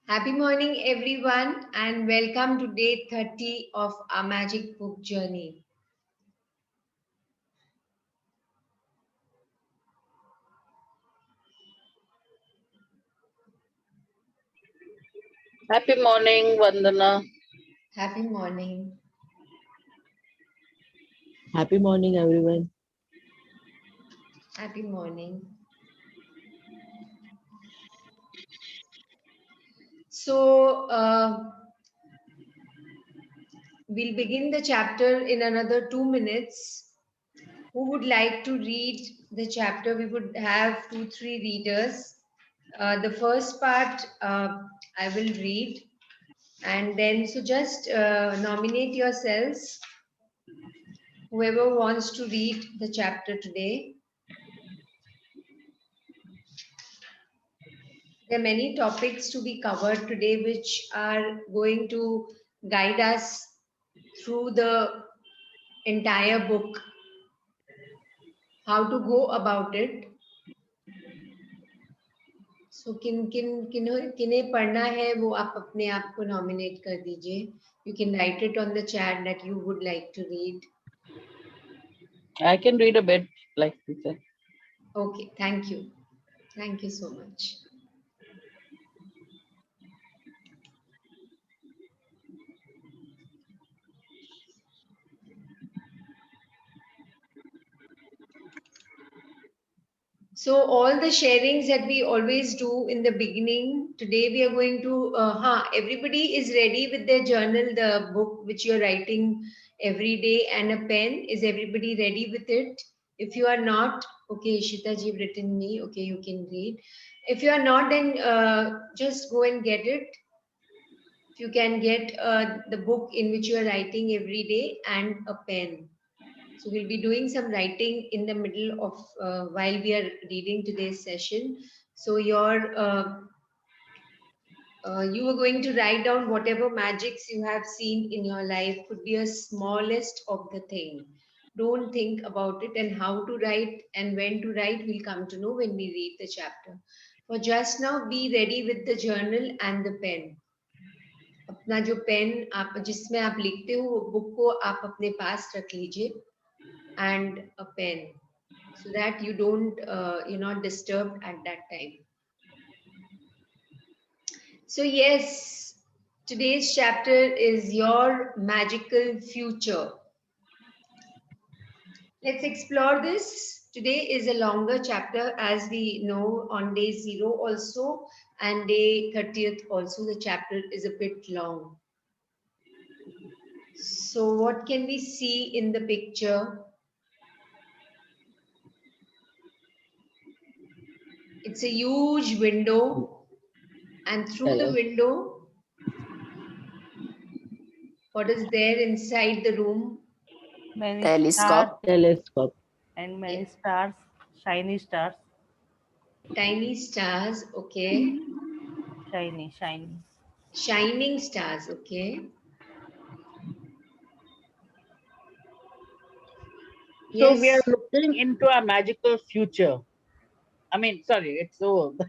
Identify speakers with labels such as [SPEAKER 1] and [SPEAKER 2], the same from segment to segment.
[SPEAKER 1] Happy morning, everyone, and welcome to day 30 of our magic book journey.
[SPEAKER 2] Happy morning, Vandana.
[SPEAKER 1] Happy morning.
[SPEAKER 3] Happy morning, everyone.
[SPEAKER 1] Happy morning. So, we'll begin the chapter in another 2 minutes. Who would like to read the chapter? We would have 2, 3 readers. The first part I will read, and then so just nominate yourselves. Whoever wants to read the chapter today. There are many topics to be covered today, which are going to guide us through the entire book. How to go about it. So किन्हें पढ़ना है वो आप अपने आप को nominate कर दीजिए. You can write it on the chat that you would like to read.
[SPEAKER 2] I can read a bit, like you said.
[SPEAKER 1] Okay, thank you. Thank you so much. So all the sharings that we always do in the beginning, today we are going to, everybody is ready with their journal, the book which you're writing every day and a pen. Is everybody ready with it? If you are not, okay, Ishita ji have written me, okay, you can read. If you are not, then just go and get it. If you can get the book in which you are writing every day and a pen. So we'll be doing some writing in the middle of while we are reading today's session. So you are going to write down whatever magics you have seen in your life. Could be a smallest of the thing. Don't think about it and how to write and when to write. We'll come to know when we read the chapter. For just now, be ready with the journal and the pen. अपना जो pen आप जिसमें आप लिखते हो वो book को आप अपने पास रख लीजिए and a pen so that you don't you're not disturbed at that time. So yes, today's chapter is your magical future. Let's explore this. Today is a longer chapter, as we know, on day 0 also and day 30th also the chapter is a bit long. So what can we see in the picture? It's a huge window, and through the window, what is there inside the room?
[SPEAKER 4] Many
[SPEAKER 5] Telescope.
[SPEAKER 3] Telescope.
[SPEAKER 4] and many
[SPEAKER 1] Yeah.
[SPEAKER 4] stars, shiny stars,
[SPEAKER 1] Tiny stars, okay.
[SPEAKER 4] shiny.
[SPEAKER 1] Shining stars, okay.
[SPEAKER 2] So we are
[SPEAKER 1] Yes,
[SPEAKER 2] looking into a magical future. I mean, sorry, it's so the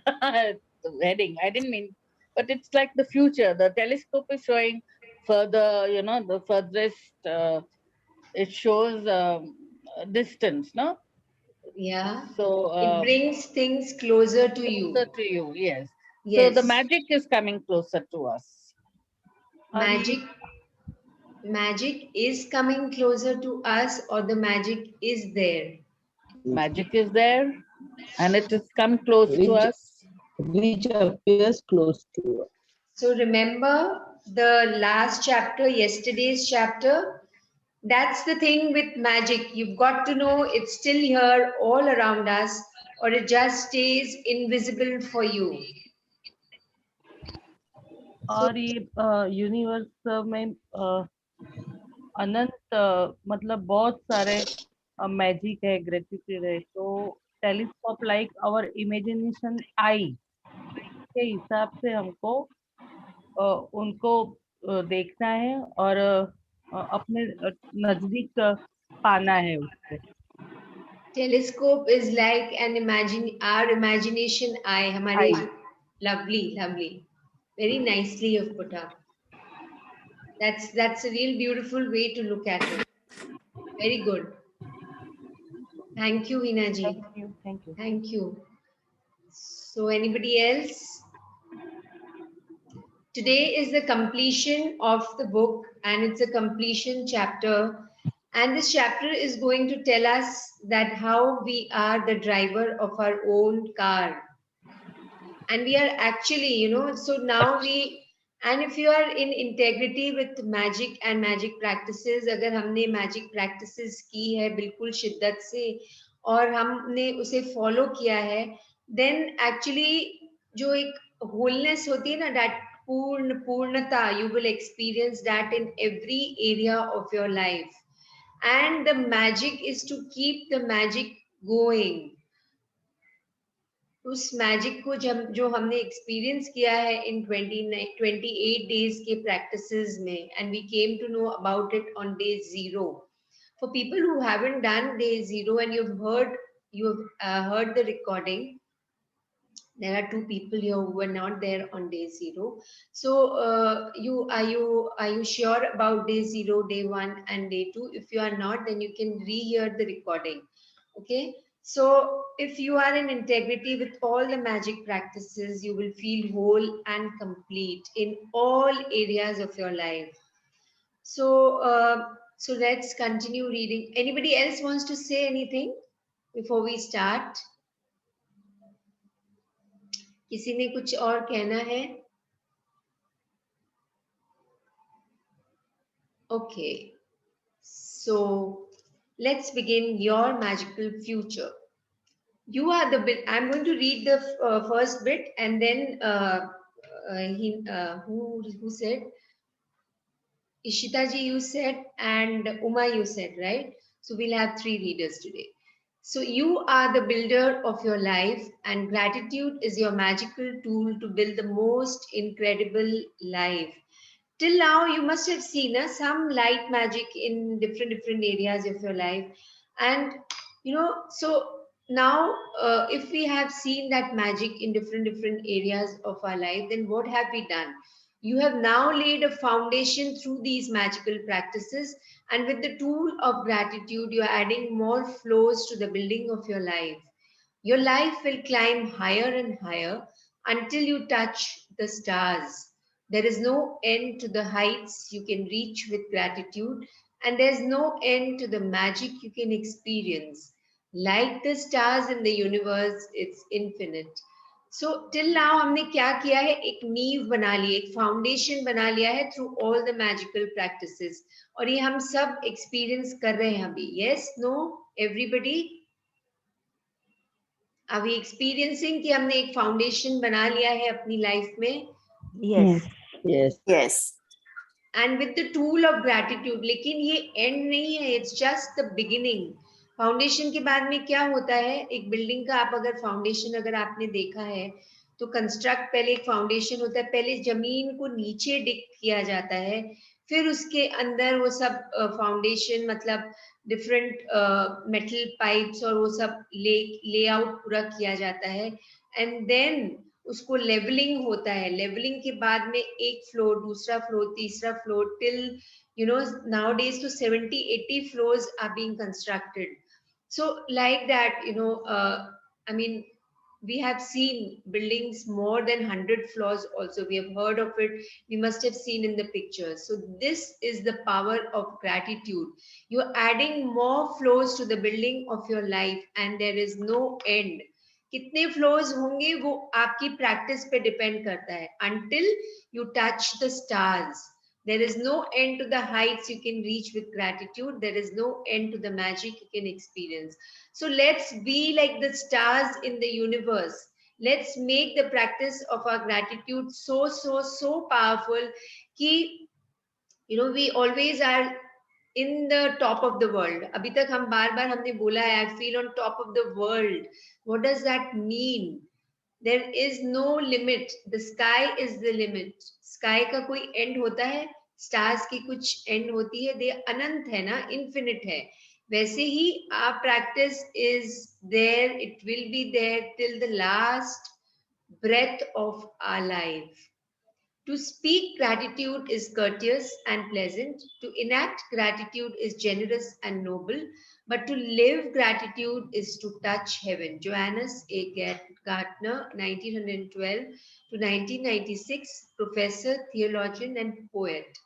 [SPEAKER 2] heading. I didn't mean, but it's like the future. The telescope is showing further, the furthest. It shows distance, no?
[SPEAKER 1] yeah.
[SPEAKER 2] So
[SPEAKER 1] It brings things closer to
[SPEAKER 2] closer
[SPEAKER 1] you.
[SPEAKER 2] to you, yes. So the
[SPEAKER 1] Yes.
[SPEAKER 2] magic is coming closer to us.
[SPEAKER 1] Magic magic is coming closer to us or the magic is there.
[SPEAKER 2] Magic is there, and it has come close to
[SPEAKER 3] Which
[SPEAKER 2] us.
[SPEAKER 3] appears close to us.
[SPEAKER 1] So remember the last chapter, yesterday's chapter? That's the thing with magic. You've got to know it's still here all around us or it just stays invisible for you. So
[SPEAKER 4] और ये universe में अनंत मतलब बहुत सारे magic है, gratitude है. तो telescope like our imagination I के हिसाब से हमको उनको देखना है और अपने नजदीक पाना है उसको.
[SPEAKER 1] telescope is like an our imagination eye. हमारे
[SPEAKER 4] Eye.
[SPEAKER 1] lovely. Very nicely you've put up. That's a real beautiful way to look at it. Very good. Thank you, Veena ji.
[SPEAKER 4] Thank you. Thank you.
[SPEAKER 1] Thank you. So anybody else? Today is the completion of the book, and it's a completion chapter. And this chapter is going to tell us that how we are the driver of our own car. And we are actually, so now and if you are in integrity with magic and magic practices, अगर हमने magic practices की है बिल्कुल शिद्दत से और हमने उसे follow किया है, then actually जो एक wholeness होती है ना, that पूर्णता, you will experience that in every area of your life. And the magic is to keep the magic going. उस मैजिक को जो हमने एक्सपीरियंस किया है इन 28 डेज के प्रैक्टिसेस में, and we came to know about it on day 0. For people who haven't done day 0 and you have heard the recording, there are 2 people here who were not there on day 0. So are you sure about day 0, day 1 and day 2? If you are not, then you can rehear the recording. Okay, so if you are in integrity with all the magic practices, you will feel whole and complete in all areas of your life. So let's continue reading. Anybody else wants to say anything before we start? किसी ने कुछ और कहना है? Okay, so let's begin your magical future. You are the bit. I'm going to read the first bit, and then who said? Ishita ji, you said, and Uma, you said, right? So we'll have 3 readers today. So you are the builder of your life, and gratitude is your magical tool to build the most incredible life. Till now, you must have seen some light magic in different areas of your life. And, so now if we have seen that magic in different areas of our life, then what have we done? You have now laid a foundation through these magical practices, and with the tool of gratitude, you are adding more flows to the building of your life. Your life will climb higher and higher until you touch the stars. There is no end to the heights you can reach with gratitude, and there's no end to the magic you can experience. Like the stars in the universe, it's infinite. So till now हमने क्या किया है? एक नींव बना ली, एक foundation बना लिया है through all the magical practices, और ये हम सब एक्सपीरियंस कर रहे हैं अभी. Yes, no, everybody? Are we experiencing कि हमने एक फाउंडेशन बना लिया है अपनी लाइफ में?
[SPEAKER 3] Yes. Yes.
[SPEAKER 5] Yes.
[SPEAKER 1] And with the tool of gratitude. लेकिन ये एंड नहीं है, it's just the beginning. Foundation के बाद में क्या होता है? एक बिल्डिंग का आप अगर फाउंडेशन अगर आपने देखा है तो कंस्ट्रक्ट पहले एक फाउंडेशन होता है, पहले जमीन को नीचे डिग किया जाता है, फिर उसके अंदर वो सब फाउंडेशन मतलब डिफरेंट मेटल पाइप्स और वो सब लेआउट पूरा किया जाता है, एंड देन उसको लेवलिंग होता है. लेवलिंग के बाद में एक फ्लोर, दूसरा फ्लोर, तीसरा floor, till nowadays to 70-80 floors are being constructed. So like that, I mean, we have seen buildings more than 100 floors also. We have heard of it. We must have seen in the pictures. So this is the power of gratitude. You're adding more floors to the building of your life, and there is no end. कितने floors होंगे वो आपकी practice पे depend करता है. Until you touch the stars, there is no end to the heights you can reach with gratitude. There is no end to the magic you can experience. So let's be like the stars in the universe. Let's make the practice of our gratitude so powerful कि we always are in the top of the world. अभी तक हम बार हमने बोला है, I feel on top of the world. What does that mean? There is no limit. The sky is the limit. Sky का कोई end होता है? Stars की कुछ end होती है? They अनंत है ना, infinite है. वैसे ही our practice is there. It will be there till the last breath of our life. To speak gratitude is courteous and pleasant. To enact gratitude is generous and noble. But to live gratitude is to touch heaven. Johannes A. Gartner, 1912 to 1996, professor, theologian, and poet.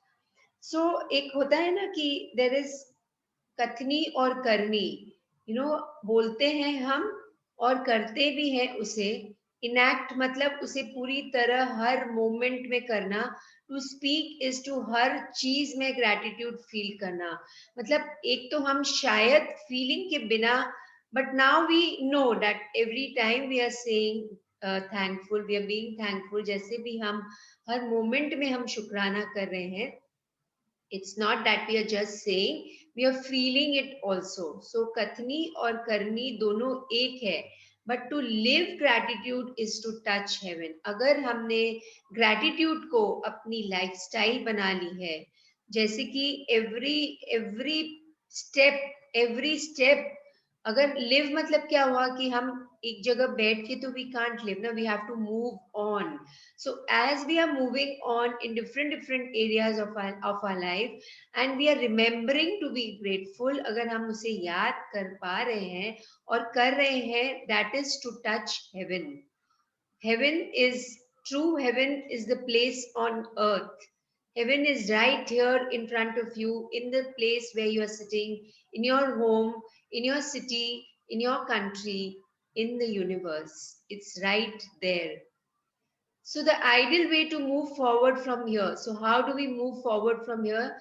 [SPEAKER 1] So, एक होता है ना कि there is कथनी और करनी, बोलते हैं हम और करते भी हैं उसे. इनैक्ट मतलब उसे पूरी तरह हर मोमेंट में करना. टू स्पीक इज टू हर चीज में ग्रैटिट्यूड फील करना. मतलब एक तो हम शायद फीलिंग के बिना, but now we know that every time we are saying thankful, we are being thankful. जैसे भी हम हर मोमेंट में हम शुक्राना कर रहे हैं. It's not that we are just saying, we are feeling it also. So kathni और करनी दोनों एक है. But to live gratitude is to touch heaven. अगर हमने gratitude को अपनी lifestyle बना ली है, जैसे कि every step, अगर live मतलब क्या हुआ कि हम एक जगह बैठ के तो we can't live, ना, we have to move on. So as we are moving on in different areas of our life, and we are remembering to be grateful, अगर हम उसे याद कर पा रहे हैं और कर रहे हैं, that is to touch heaven. Heaven is true. Heaven is the place on earth. Heaven is right here in front of you, in the place where you are sitting, in your home, in your city, in your country, in the universe. It's right there. So the ideal way to move forward from here. So how do we move forward from here?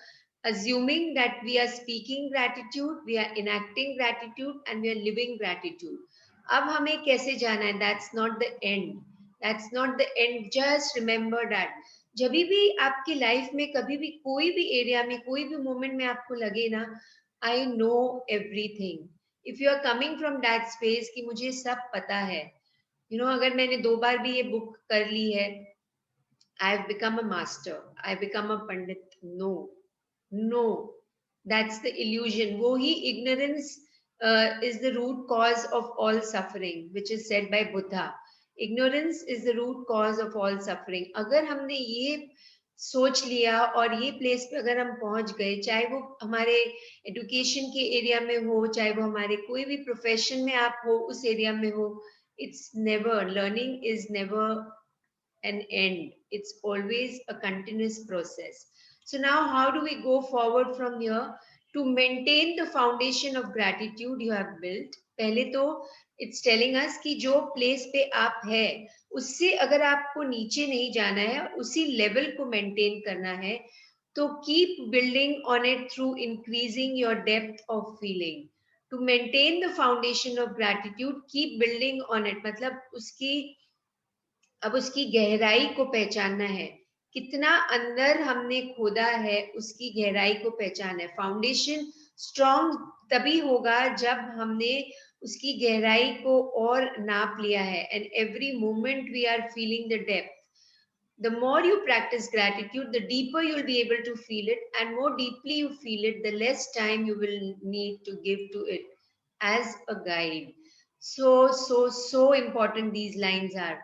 [SPEAKER 1] Assuming that we are speaking gratitude, we are enacting gratitude, and we are living gratitude. अब हमें कैसे जाना है? That's not the end. That's not the end. Just remember that. जब भी आपकी life में कभी भी कोई भी एरिया में कोई भी मोमेंट में आपको लगे ना, I know everything. If you are coming from that space कि मुझे सब पता है, अगर मैंने 2 बार भी ये बुक कर ली है, I have become a master, I have become a pandit. No, that's the illusion. वो ही ignorance is the root cause of all suffering, which is said by Buddha. Ignorance is the root cause of all suffering. अगर हमने ये सोच लिया और ये place पे अगर हम पहुंच गए, चाहे वो हमारे एजुकेशन के एरिया में हो, चाहे वो हमारे कोई भी प्रोफेशन में आप हो, उस एरिया में हो, it's never, learning is never an end. It's always a continuous process. So now how do we go forward from here? To maintain the foundation of gratitude you have built, पहले तो it's telling us कि जो place पे आप है, उससे अगर आपको नीचे नहीं जाना है, उसी level को maintain करना है, तो keep building on it through increasing your depth of feeling. To maintain the foundation of gratitude, keep building on it. मतलब अब उसकी गहराई को पहचानना है. कितना अंदर हमने खोदा है, उसकी गहराई को पहचानना है. फाउंडेशन स्ट्रॉन्ग तभी होगा जब हमने उसकी गहराई को और नाप लिया है. And every moment we are feeling the depth. The more you practice gratitude, the deeper you'll be able to feel it, and more deeply you feel it, the less time you will need to give to it as a guide. So important these lines are.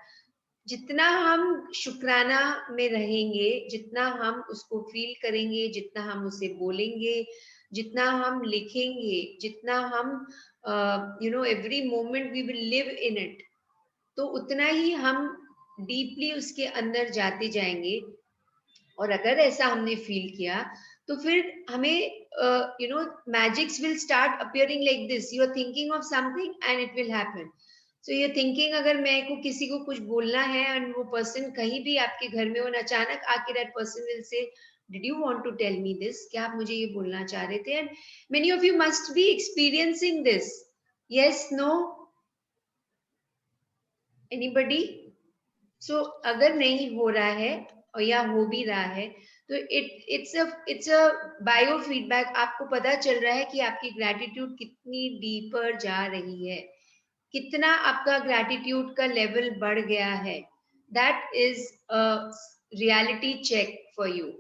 [SPEAKER 1] जितना हम शुक्राना में रहेंगे, जितना हम उसको feel करेंगे, जितना हम उसे बोलेंगे, जितना हम लिखेंगे, जितना हम every moment we will live in it, तो उतना ही हम डीपली उसके अंदर जाते जाएंगे. और अगर ऐसा हमने फील किया तो फिर हमें magics will start appearing like this. You are thinking of something and it will happen. So you're thinking अगर मैं को किसी को कुछ बोलना है and वो person कहीं भी आपके घर में हो, अचानक आके that person will say, did you want to tell me this? क्या आप मुझे ये बोलना चाह रहे थे? And many of you must be experiencing this. Yes, no? Anybody? So अगर नहीं हो रहा है और या हो भी रहा है, तो it's a biofeedback. आपको पता चल रहा है कि आपकी gratitude कितनी deeper जा रही है, कितना आपका ग्रैटिट्यूड का लेवल बढ़ गया है. That is a reality check for you.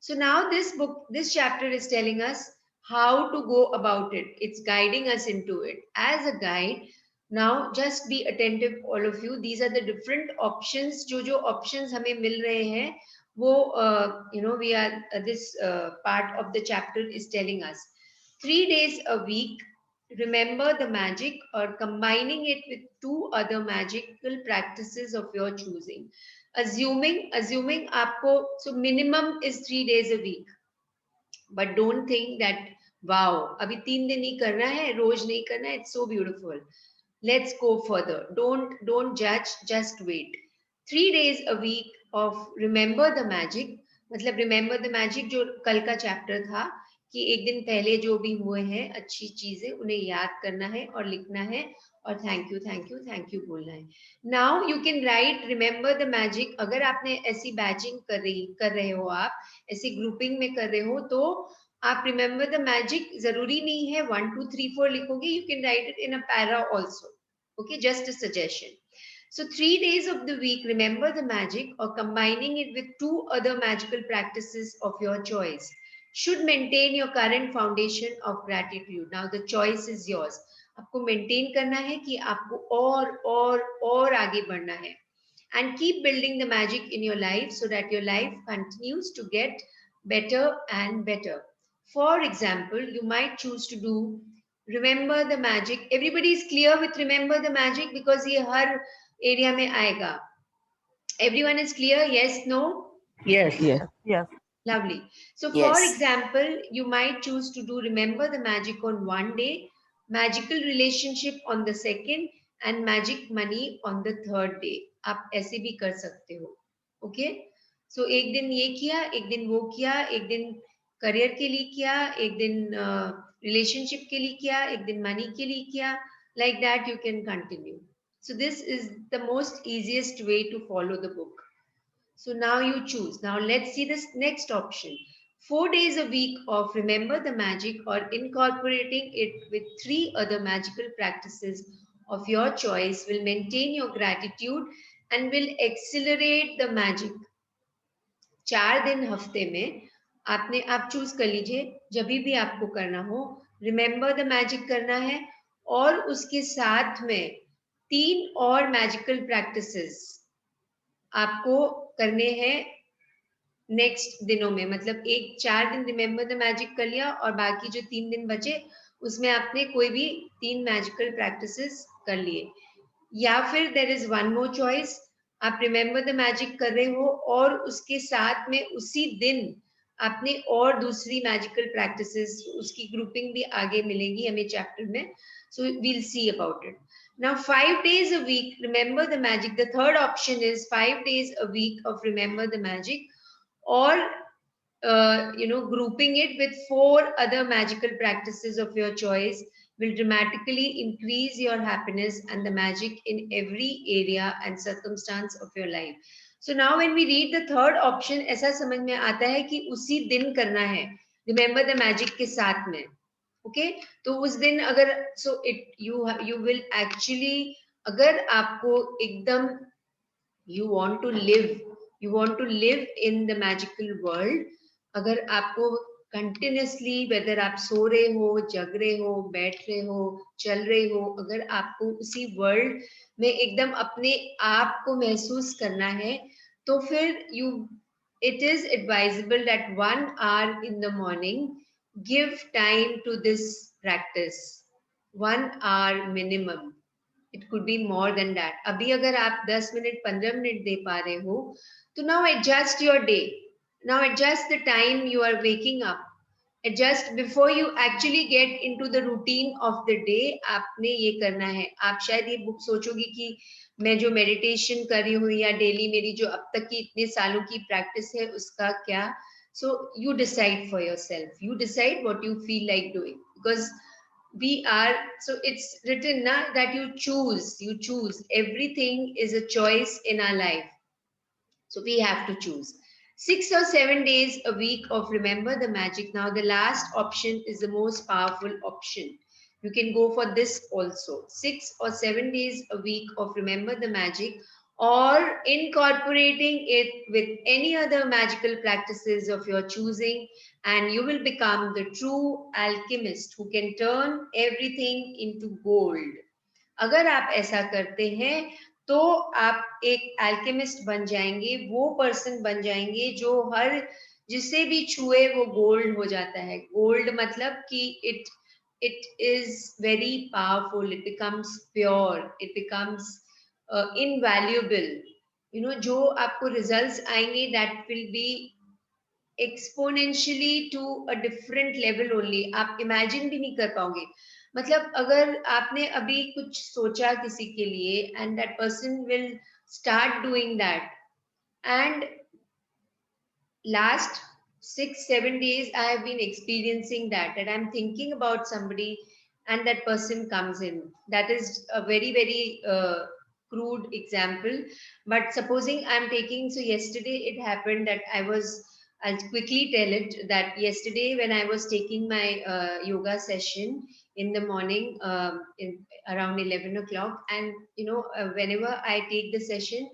[SPEAKER 1] So now this chapter is telling us how to go about it. It's guiding us into it as a guide. Now just be attentive all of you. These are the different options. जो options हमें मिल रहे हैं वो we are this part of the chapter is telling us 3 days a week remember the magic or combining it with 2 other magical practices of your choosing. Assuming आपको, so minimum is 3 days a week, but don't think that wow अभी 3 दिन ही करना है, रोज नहीं करना है, it's so beautiful. Let's go further. Don't judge, just wait. 3 days a week of remember the magic. मतलब remember the magic जो कल का चैप्टर था कि एक दिन पहले जो भी हुए हैं अच्छी चीजें उन्हें याद करना है और लिखना है और थैंक यू बोलना है. Now you can write remember the magic. अगर आपने ऐसी बैचिंग कर रहे हो, आप ऐसी ग्रुपिंग में कर रहे हो, तो आप रिमेंबर द मैजिक जरूरी नहीं है 1 2 3 4 लिखोगे. You can write it in a para also. Okay, just a suggestion. So 3 days of the week, remember the magic or combining it with 2 other magical practices of your choice should maintain your current foundation of gratitude. Now the choice is yours. आपको maintain करना है कि आपको और आगे बढ़ना है. And keep building the magic in your life so that your life continues to get better and better. For example, you might choose to do remember the magic. Everybody is clear with remember the magic because ये हर area में आएगा. Everyone is clear? Yes, no?
[SPEAKER 2] Yes.
[SPEAKER 3] Yes.
[SPEAKER 4] Yes.
[SPEAKER 1] Lovely. So
[SPEAKER 5] Yes.
[SPEAKER 1] for example, you might choose to do remember the magic on one day, magical relationship on the second, and magic money on the third day. आप ऐसे भी कर सकते हो. Okay? So एक दिन ये किया, एक दिन वो किया, एक दिन करियर के लिए किया, एक दिन रिलेशनशिप के लिए किया, एक दिन मनी के लिए किया. Like that you can continue. So this is the most easiest way to follow the book. So now you choose. Now let's see this next option. 4 days a week of remember the magic or incorporating it with 3 other magical practices of your choice will maintain your gratitude and will accelerate the magic. 4 दिन हफ्ते में आप choose कर लीजिए जब भी आपको करना हो. रिमेंबर द मैजिक करना है और उसके साथ में 3 और मैजिकल प्रैक्टिसेस आपको करने हैं नेक्स्ट दिनों में. मतलब 4 दिन रिमेंबर द मैजिक कर लिया और बाकी जो 3 दिन बचे उसमें आपने कोई भी 3 मैजिकल प्रैक्टिसेस कर लिए. या फिर there is one more choice. आप रिमेंबर द मैजिक कर रहे हो और उसके साथ में उसी दिन आपने और दूसरी मैजिकल प्रैक्टिसेस, उसकी ग्रुपिंग भी आगे मिलेगी हमें चैप्टर में. So we'll see about it. Now 5 days a week, remember the magic. The third option is 5 days a week of remember the magic, or grouping it with 4 other magical practices of your choice will dramatically increase your happiness and the magic in every area and circumstance of your life. So now when we read the third option, ऐसा समझ में आता है कि उसी दिन करना है remember the magic के साथ में. ओके तो उस दिन अगर so it you will actually, अगर आपको एकदम you want to live in the magical world, अगर आपको कंटिन्यूसली, वेदर आप सो रहे हो, जग रहे हो, बैठ रहे हो, चल रहे हो, अगर आपको उसी वर्ल्ड में एकदम अपने आप को महसूस करना है, तो फिर it is advisable that 1 hour in the morning give time to this practice. 1 hour minimum. It could be more than that. अभी अगर आप 10 मिनट 15 मिनट दे पा रहे हो, तो now adjust your day. Now adjust the time you are waking up. Adjust before you actually get into the routine of the day. आपने ये करना है. आप शायद ये बुक सोचोगे कि मैं जो मेडिटेशन कर रही हूँ या डेली मेरी जो अब तक की इतने सालों की प्रैक्टिस है उसका क्या. So you decide for yourself. You decide what you feel like doing, because so it's written na, that you choose. Everything is a choice in our life. So we have to choose. 6 or 7 days a week of remember the magic. Now the last option is the most powerful option. You can go for this also. 6 or 7 days a week of remember the magic, or incorporating it with any other magical practices of your choosing, and you will become the true alchemist who can turn everything into gold. अगर आप ऐसा करते हैं तो आप एक alchemist बन जाएंगे, वो पर्सन बन जाएंगे जो हर जिसे भी छुए वो गोल्ड हो जाता है. गोल्ड मतलब कि it is very powerful, it becomes pure, it becomes invaluable. जो आपको results आएंगे, that will be exponentially to a different level only. आप imagine भी नहीं कर पाओगे. मतलब अगर आपने अभी कुछ सोचा किसी के लिए and that person will start doing that, and last 6-7 days I have been experiencing that I'm thinking about somebody and that person comes in. That is a very very crude example, but supposing I'm taking, so yesterday it happened that I'll quickly tell it, that yesterday when I was taking my yoga session in the morning, around 11 o'clock, and whenever I take the session,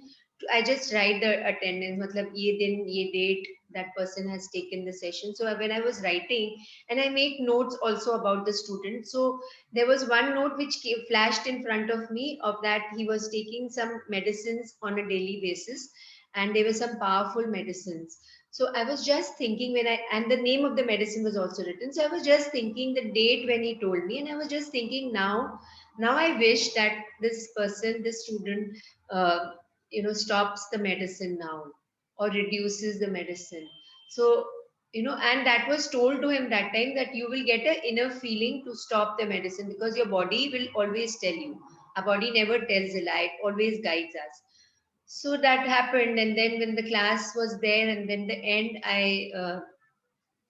[SPEAKER 1] I just write the attendance, matlab ye din, ye date, that person has taken the session. So when I was writing, and I make notes also about the student. So there was one note which flashed in front of me, of that he was taking some medicines on a daily basis, and there were some powerful medicines. So I was just thinking and the name of the medicine was also written. So I was just thinking the date when he told me, and I was just thinking now I wish that this person, this student, uh, stops the medicine now, or reduces the medicine. So and that was told to him that time, that you will get an inner feeling to stop the medicine, because your body will always tell you. Our body never tells a lie, it always guides us. So that happened, and then when the class was there, and then the end, I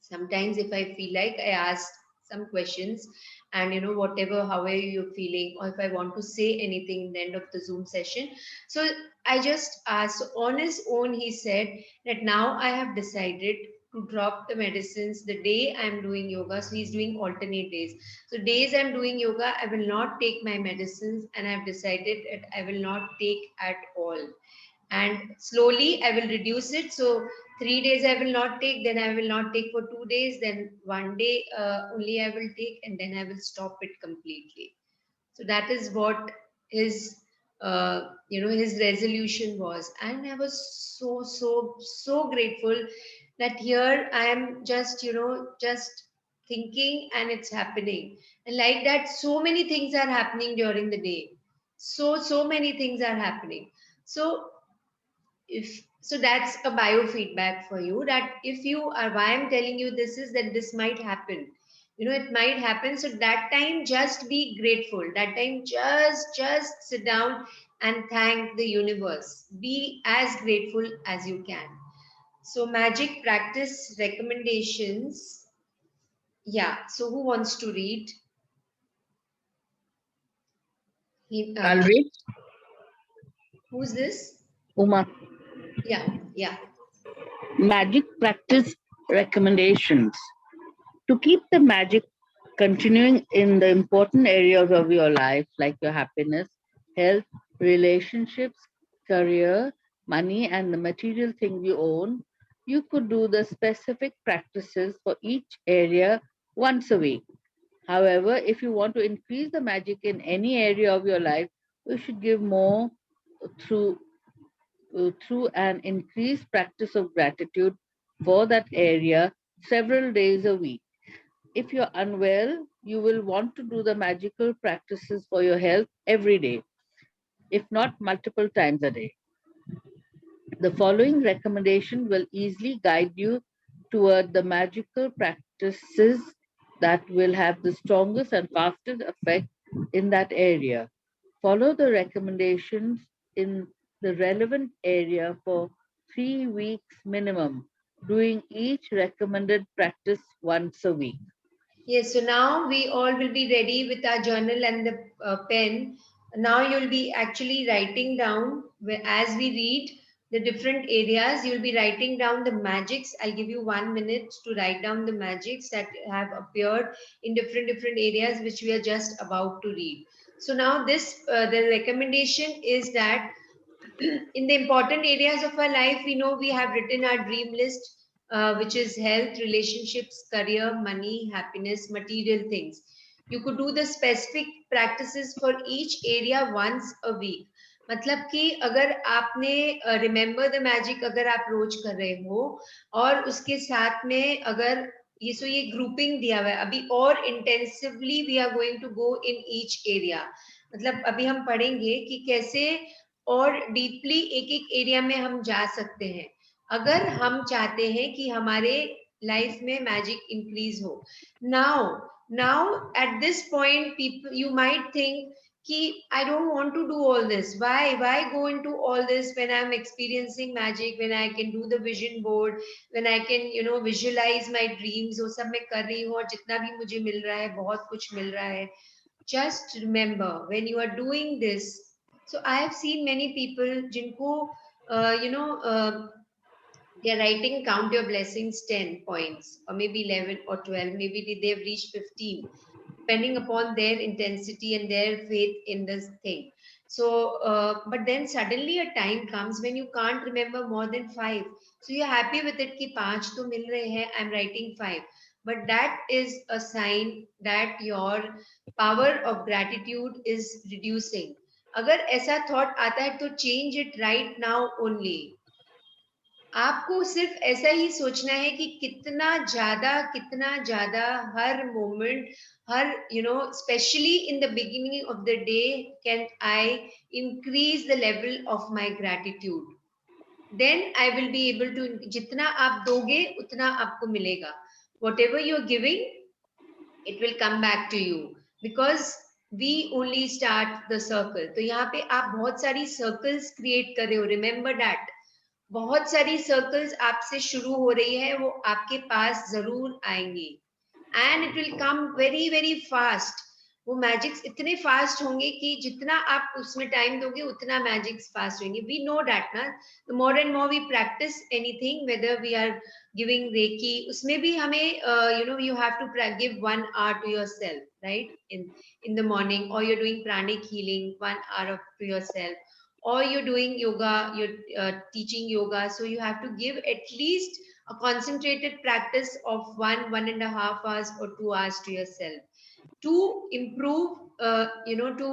[SPEAKER 1] sometimes if I feel like, I ask some questions, and whatever, however you're feeling, or if I want to say anything in the end of the Zoom session, so I just asked. So on his own, he said that now I have decided to drop the medicines the day I'm doing yoga. So he's doing alternate days. So days I'm doing yoga, I will not take my medicines, and I've decided that I will not take at all, and slowly I will reduce it. So 3 days I will not take, then I will not take for 2 days, then one day only I will take, and then I will stop it completely. So that is what his his resolution was, and I was so grateful that here I am just just thinking, and it's happening. And like that, so many things are happening during the day. So many things are happening. So if so, that's a biofeedback for you, that if you are, why I'm telling you this is that this might happen, it might happen. So that time, just be grateful. That time, just sit down and thank the universe. Be as grateful as you can. So magic practice recommendations. Yeah, so who wants to read?
[SPEAKER 2] I'll read.
[SPEAKER 1] Who's this?
[SPEAKER 2] Uma.
[SPEAKER 1] Yeah.
[SPEAKER 2] Magic practice recommendations. To keep the magic continuing in the important areas of your life, like your happiness, health, relationships, career, money, and the material things you own, you could do the specific practices for each area once a week. However, if you want to increase the magic in any area of your life, you should give more through through an increased practice of gratitude for that area several days a week. If you're unwell, you will want to do the magical practices for your health every day, if not multiple times a day. The following recommendation will easily guide you toward the magical practices that will have the strongest and fastest effect in that area. Follow the recommendations in the relevant area for 3 weeks minimum, doing each recommended practice once a week.
[SPEAKER 1] Yes, so now we all will be ready with our journal and the pen. Now you'll be actually writing down, as we read the different areas, you'll be writing down the magics. I'll give you 1 minute to write down the magics that have appeared in different areas which we are just about to read. So now the recommendation is that in the important areas of our life, we know we have written our dream list, which is health, relationships, career, money, happiness, material things. You could do the specific practices for each area once a week. मतलब कि अगर आपने remember the magic अगर आप रोज कर रहे हो और उसके साथ में अगर ये ग्रुपिंग दिया हुआ है, अभी और intensively we are going to go in each area, मतलब अभी हम पढ़ेंगे कि कैसे और डीपली एक एक एरिया में हम जा सकते हैं अगर हम चाहते हैं कि हमारे लाइफ में मैजिक इंक्रीज हो। Now at this point people you might think कि I don't want to do all this. Why go into all this when I'm experiencing magic, when I can do the vision board, when I can, you know, visualize my dreams, वो सब मैं कर रही हूँ और जितना भी मुझे मिल रहा है बहुत कुछ मिल रहा है। Just remember when you are doing this. So I have seen many people जिनको they are writing count your blessings 10 points or maybe 11 or 12, maybe they've reached 15 depending upon their intensity and their faith in this thing. So but then suddenly a time comes when you can't remember more than 5, so you're happy with it ki 5 to mil rahe hai, I'm writing 5, but that is a sign that your power of gratitude is reducing. अगर ऐसा thought आता है तो change it right now only. आपको सिर्फ ऐसा ही सोचना है कि कितना ज्यादा हर मोमेंट, हर specially in the beginning of the day can I increase the level of my gratitude, then I will be able to, जितना आप दोगे उतना आपको मिलेगा। Whatever you are giving it will come back to you, because we only start the circle. तो यहाँ पे आप बहुत सारी सर्कल्स क्रिएट कर रहे हो, रिमेम्बर दैट। बहुत सारी सर्कल्स आपसे शुरू हो रही है, वो आपके पास जरूर आएंगी and it will come very very fast. वो मैजिक्स इतने फास्ट होंगे कि जितना आप उसमें टाइम दोगे उतना मैजिक्स फास्ट होंगे। वी नो दैट ना, the more and more we practice anything, whether we are giving reiki, उसमें भी हमें you have to give 1 hour to yourself, right? In the morning, or you're doing pranic healing 1 hour to yourself, or you're doing yoga, you're teaching yoga, so you have to give at least a concentrated practice of 1.5 hours or 2 hours to yourself to improve, to,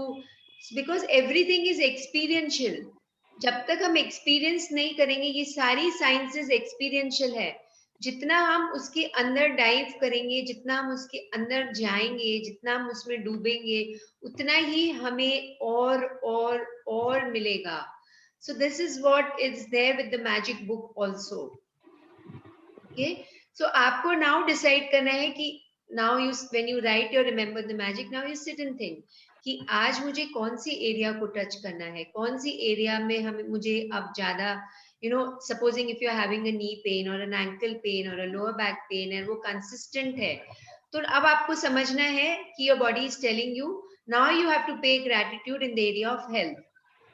[SPEAKER 1] because everything is experiential। जब तक हम experience नहीं करेंगे, ये सारी sciences experiential है, जितना हम उसके अंदर डाइव करेंगे, जितना हम उसके अंदर जाएंगे, जितना हम उसमें डूबेंगे, उतना ही हमें और मिलेगा। So this is what is there with the magic book also. Okay, so आपको now decide करना है कि now you, when you write your remember the magic, now you sit and think कि आज मुझे कौन सी एरिया को टच करना है, कौन सी एरिया में हमें मुझे अब ज्यादा, supposing if you are having a knee pain or an ankle pain or a lower back pain and वो consistent है, तो अब आपको समझना है कि your body is telling you now you have to pay gratitude in the area of health.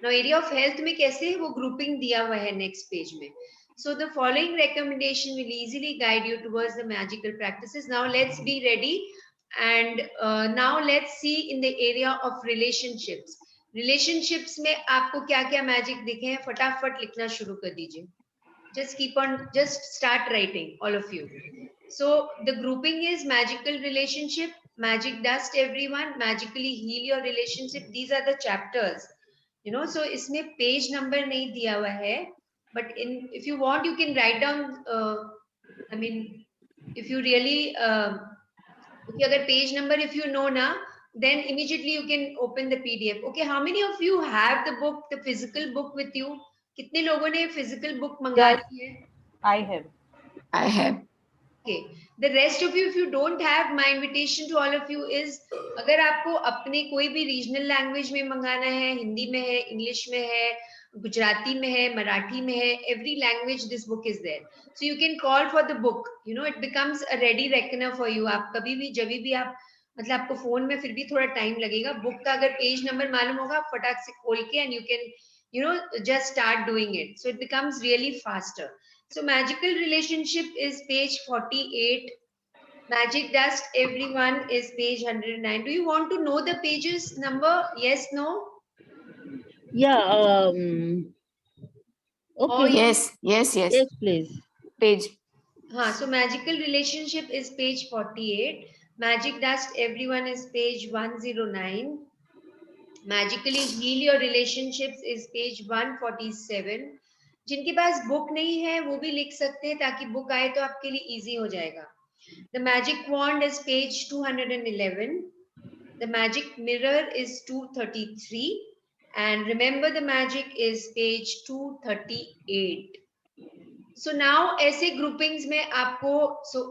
[SPEAKER 1] Now area of health में कैसे है, वो grouping दिया हुआ है next page में। So the following recommendation will easily guide you towards the magical practices. Now let's be ready, and now let's see in the area of relationships. Relationships में आपको क्या क्या मैजिक दिखे हैं, फटाफट लिखना शुरू कर दीजिए। just start writing, all of you. So the grouping is magical relationship, magic dust everyone, magically heal your relationship. These are the chapters, so इसमें page number नहीं दिया हुआ है, but if you want you can write down, I mean if you really okay, अगर page number if you know na, then immediately you can open the PDF. Okay, how many of you have the book, the physical book with you? कितने लोगों ने physical book मंगा ली है?
[SPEAKER 4] I have.
[SPEAKER 1] Okay, the rest of you if you don't have, my invitation to all of you is, अगर आपको अपने कोई भी रीजनल लैंग्वेज में मंगाना है, हिंदी में है, इंग्लिश में है, गुजराती में है, मराठी में है, every language this book is there, so you can call for the book, it becomes a ready reckoner for you. आप कभी भी जब भी आप, मतलब आपको फोन में फिर भी थोड़ा टाइम लगेगा, बुक का अगर पेज नंबर मालूम होगा फटाक से खोल के and you can just start doing it, so it becomes really faster. So magical relationship is page 48. Magic dust everyone is page 109. Do you want to know the pages number? Yes, no?
[SPEAKER 2] Yeah. Okay.
[SPEAKER 1] Or
[SPEAKER 3] Yes,
[SPEAKER 2] please.
[SPEAKER 3] page.
[SPEAKER 1] So magical relationship is page 48. Magic dust everyone is page 109. Magically heal your relationships is page 147. जिनके पास book नहीं है वो भी लिख सकते हैं, ताकि book आए तो आपके लिए इजी हो जाएगा. The magic wand is page 211. The magic mirror is 233. And remember the magic is page 238. So now ऐसे groupings में आपको, so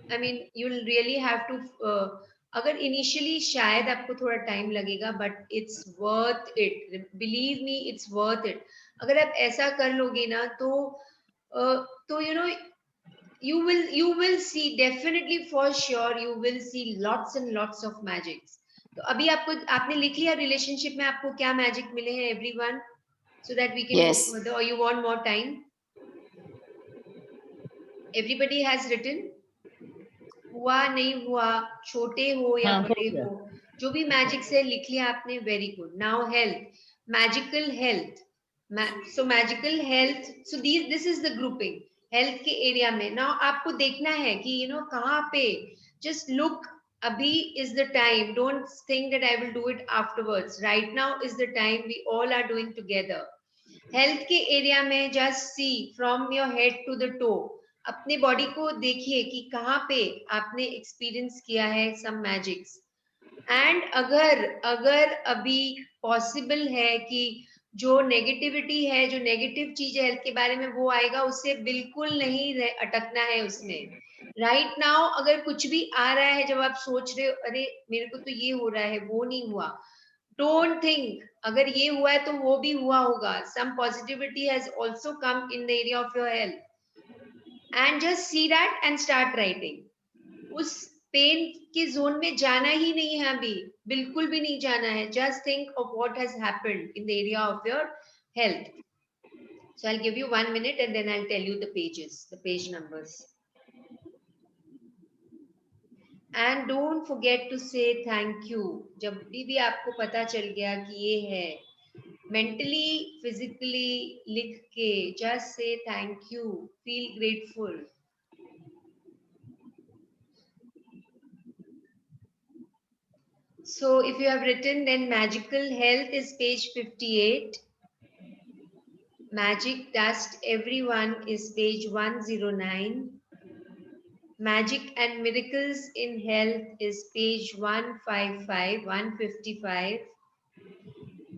[SPEAKER 1] I mean you'll really have to अगर initially शायद आपको थोड़ा time लगेगा, but it's worth it. Believe me, it's worth it. अगर आप ऐसा कर लोगे ना तो you know you will see, definitely for sure you will see lots and lots of magics. तो अभी आपने लिख लिया रिलेशनशिप में आपको क्या मैजिक मिले हैं everyone, so that we can
[SPEAKER 3] Yes.
[SPEAKER 1] go further, or you want more time? Everybody has written? हुआ नहीं हुआ, छोटे हो या
[SPEAKER 2] हाँ, हो
[SPEAKER 1] बड़े
[SPEAKER 2] गया.
[SPEAKER 1] हो, जो भी मैजिक से लिख लिया आपने, very good. Now health, magical health. So magical health, so this is the grouping health के एरिया में. नाउ आपको देखना है कि यू नो कहाँ पे, जस्ट लुक. अभी is the time, don't think that I will do it afterwards. Right now is the time, we all are doing together. Health के एरिया में just see from your head to the toe. अपने body को देखिए कि कहाँ पे आपने experience किया है सम मैजिक्स. एंड अगर अगर अभी पॉसिबल है कि जो नेगेटिविटी है, जो नेगेटिव चीज है हेल्थ के बारे में, वो आएगा, उससे बिल्कुल नहीं अटकना है उसमें. राइट नाउ अगर कुछ भी आ रहा है, जब आप सोच रहे हो अरे मेरे को तो ये हो रहा है, वो नहीं हुआ, डोंट थिंक अगर ये हुआ है तो वो भी हुआ होगा. Some positivity has also come in the area of your health. And just see that and start writing. उस पेन के जोन में जाना ही नहीं है अभी, बिल्कुल भी नहीं जाना है. Just think of what has happened in the area of your health. So I will give you 1 minute and then I'll tell you the pages, the page numbers. And don't forget to say thank you. जब भी आपको पता चल गया कि ये है, mentally physically लिख के just say thank you, feel grateful. So if you have written, then magical health is page 58. Magic dust everyone is page 109. Magic and miracles in health is page 155, 155.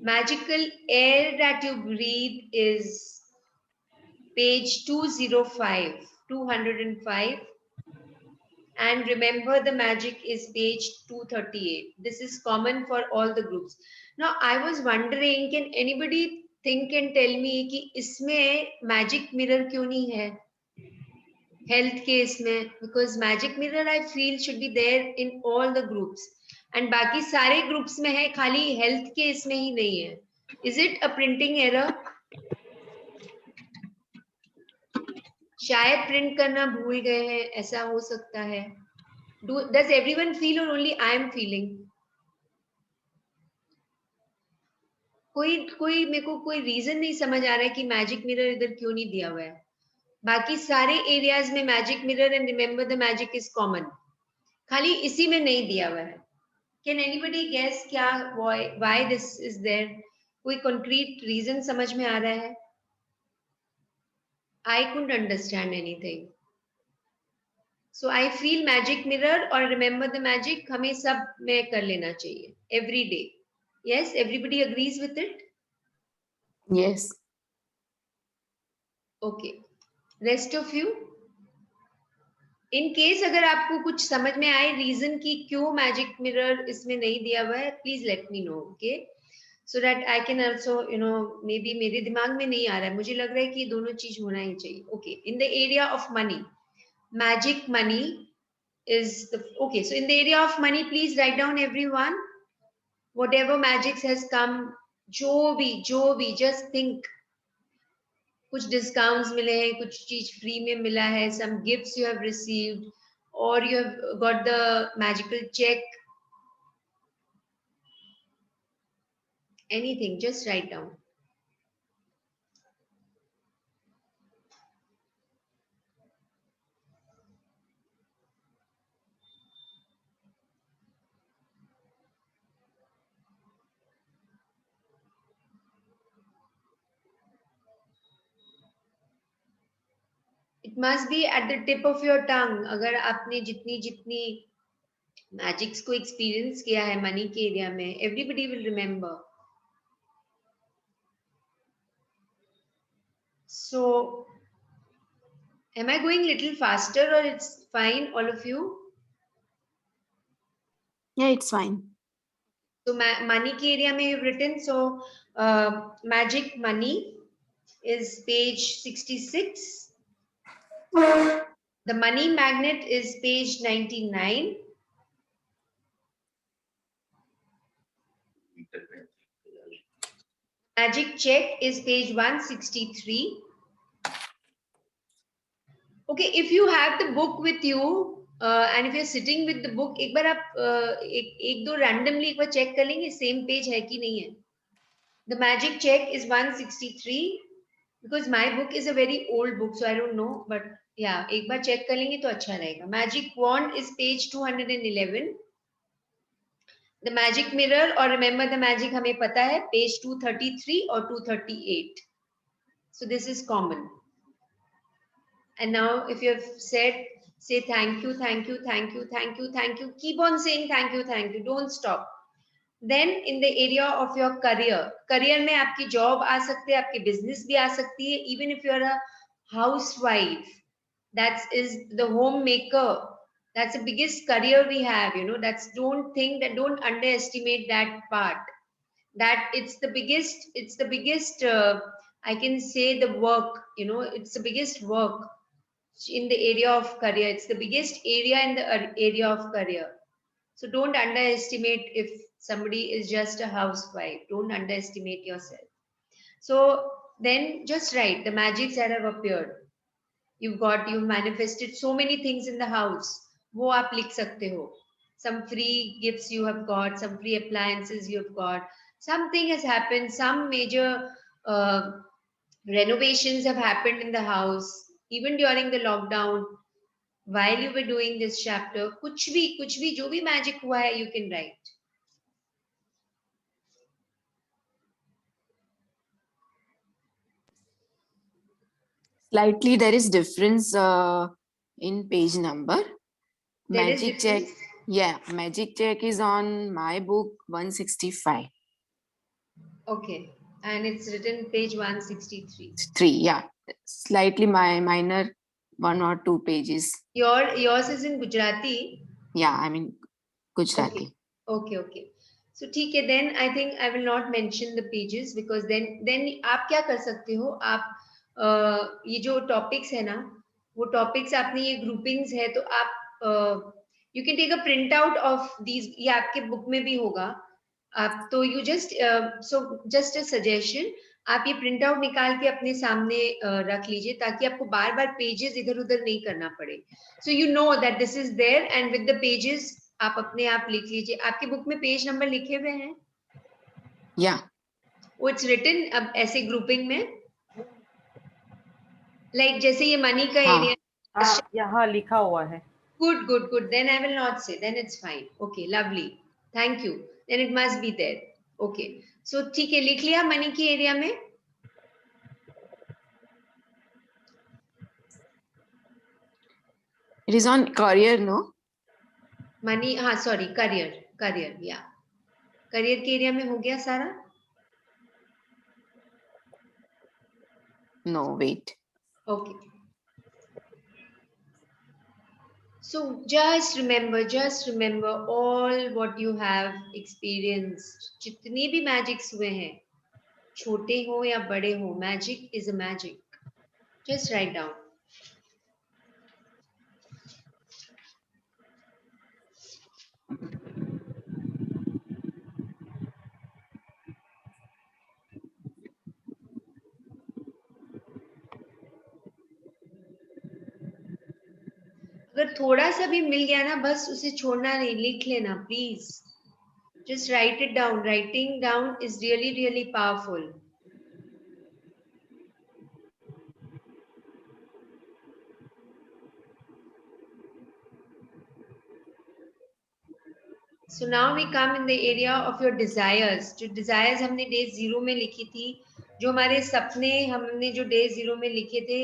[SPEAKER 1] Magical air that you breathe is page 205, 205. And remember the magic is page 238. This is common for all the groups. Now I was wondering, can anybody think and tell me कि इसमें magic mirror क्यों नहीं है health case में? Because magic mirror I feel should be there in all the groups. And बाकी सारे groups में है, खाली health के इसमें ही नहीं है. Is it a printing error? शायद प्रिंट करना भूल गए हैं, ऐसा हो सकता है. Does everyone feel or only I am feeling? कोई मेरे को कोई रीजन नहीं समझ आ रहा है कि मैजिक मिरर इधर क्यों नहीं दिया हुआ है. बाकी सारे एरियाज में magic mirror and remember the magic is common, खाली इसी में नहीं दिया हुआ है. कैन एनीबडी गेस क्या व्हाई दिस इज देयर? कोई कंक्रीट रीजन समझ में आ रहा है? I couldn't understand anything. So I feel magic mirror और रिमेम्बर द मैजिक हमें सब में कर लेना चाहिए every day. Yes, everybody agrees with it?
[SPEAKER 3] Yes.
[SPEAKER 1] Okay. Rest of you? In case अगर आपको कुछ समझ में आए रीजन की क्यों मैजिक मिरर इसमें नहीं दिया हुआ है, please let me know. Okay, so that I can also you know, may be मेरे दिमाग में नहीं आ रहा है, मुझे लग रहा है कि दोनों चीज होना ही चाहिए. Okay, in the area of money, magic money is the, okay, so in the area of money please write down everyone whatever magics has come. जो भी just think. कुछ डिस्काउंट्स मिले हैं, कुछ चीज फ्री में मिला है, some gifts you have received, और you have got the magical check, anything, just write down. It must be at the tip of your tongue. अगर आपने जितनी मैजिक्स को एक्सपीरियंस किया है मनी के एरिया में, everybody will remember. So, am I going little faster or it's fine, all of you?
[SPEAKER 3] Yeah, it's fine.
[SPEAKER 1] So, money ke area mein you've written. So, magic money is page 66. The money magnet is page 99. Magic check is page 163. Okay, if you have the book with you and if you're sitting with the book, एक बार आप एक दो randomly एक बार check कर लेंगे same page है कि नहीं है. The magic check is 163 because my book is a very old book, so I don't know, but yeah, एक बार check कर लेंगे तो अच्छा रहेगा. Magic wand is page 211. The magic mirror or remember the magic हमें पता है page 233 or 238. So this is common. And now if you have said, say thank you, thank you, thank you, thank you, thank you. Keep on saying thank you, thank you. Don't stop. Then in the area of your career, career में आपकी job आ सकती है, आपकी business भी आ सकती है. Even if you are a housewife, that is the homemaker. That's the biggest career we have. You know, don't underestimate that part. That it's the biggest. I can say the work. You know, it's the biggest work in the area of career. It's the biggest area in the area of career. So don't underestimate if somebody is just a housewife. Don't underestimate yourself. So then just write the magics that have appeared. You've manifested so many things in the house. वो आप लिख सकते हो. Some free gifts you have got, some free appliances you have got. Something has happened, some major renovations have happened in the house, even during the lockdown. While you were doing this chapter, कुछ भी जो भी magic हुआ है, you can write.
[SPEAKER 3] Slightly there is difference in page number.
[SPEAKER 1] There is
[SPEAKER 3] Magic check.
[SPEAKER 1] difference?
[SPEAKER 3] Yeah, magic check is on my book 165.
[SPEAKER 1] Okay, and it's written page 163.
[SPEAKER 3] 3, yeah. Slightly minor 1 or 2 pages.
[SPEAKER 1] Yours is in Gujarati?
[SPEAKER 3] Yeah, I mean Gujarati.
[SPEAKER 1] Okay. So ठीक है, then I think I will not mention the pages because then आप क्या कर सकते हो, आप ये जो topics है ना, वो topics आपने ये groupings है, तो आप you can take a print out of these. ये आपके book में भी होगा. आप तो you just just a suggestion, आप ये प्रिंट आउट निकाल के अपने सामने रख लीजिए ताकि आपको बार बार पेजेस इधर उधर नहीं करना पड़े. So you know that this is there and with the pages आप अपने आप लिख लीजिए. आपके बुक में पेज नंबर लिखे हुए हैं?
[SPEAKER 3] या
[SPEAKER 1] वो इट्स रिटन अब ऐसे ग्रुपिंग में, लाइक जैसे ये मनी का एरिया
[SPEAKER 4] यहाँ लिखा हुआ है.
[SPEAKER 1] Good then I will not say, then it's fine. Okay, lovely, thank you. Then it must be there. Okay, so ठीक है, लिख लिया मनी की एरिया में.
[SPEAKER 3] It is on career, no?
[SPEAKER 1] Money, हाँ सॉरी, करियर या करियर के area में हो गया सारा.
[SPEAKER 3] No, wait.
[SPEAKER 1] Okay. So just remember all what you have experienced. जितने भी मैजिक्स हुए हैं, छोटे हो या बड़े हो, magic is a magic. Just write down. अगर थोड़ा सा भी मिल गया ना, बस उसे छोड़ना नहीं, लिख लेना please. Just write it down. Writing down is really powerful. So now we come in the area of your desires. जो desires हमने day 0 में लिखी थी, जो हमारे सपने हमने जो day 0 में लिखे थे,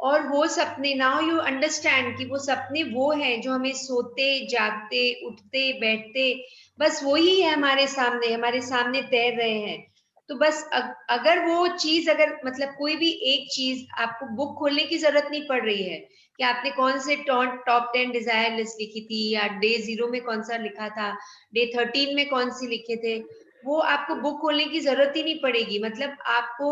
[SPEAKER 1] और वो सपने, नाउ यू अंडरस्टैंड कि वो सपने वो हैं जो हमें सोते जागते उठते बैठते बस वही है हमारे सामने तैर रहे हैं। तो बस अगर वो चीज, अगर मतलब कोई भी एक चीज, आपको बुक खोलने की जरूरत नहीं पड़ रही है कि आपने कौन से टॉप 10 डिजायर लिस्ट लिखी थी, या डे 0 में कौन सा लिखा था, डे 13 में कौन सी लिखे थे, वो आपको बुक खोलने की जरूरत ही नहीं पड़ेगी। मतलब आपको,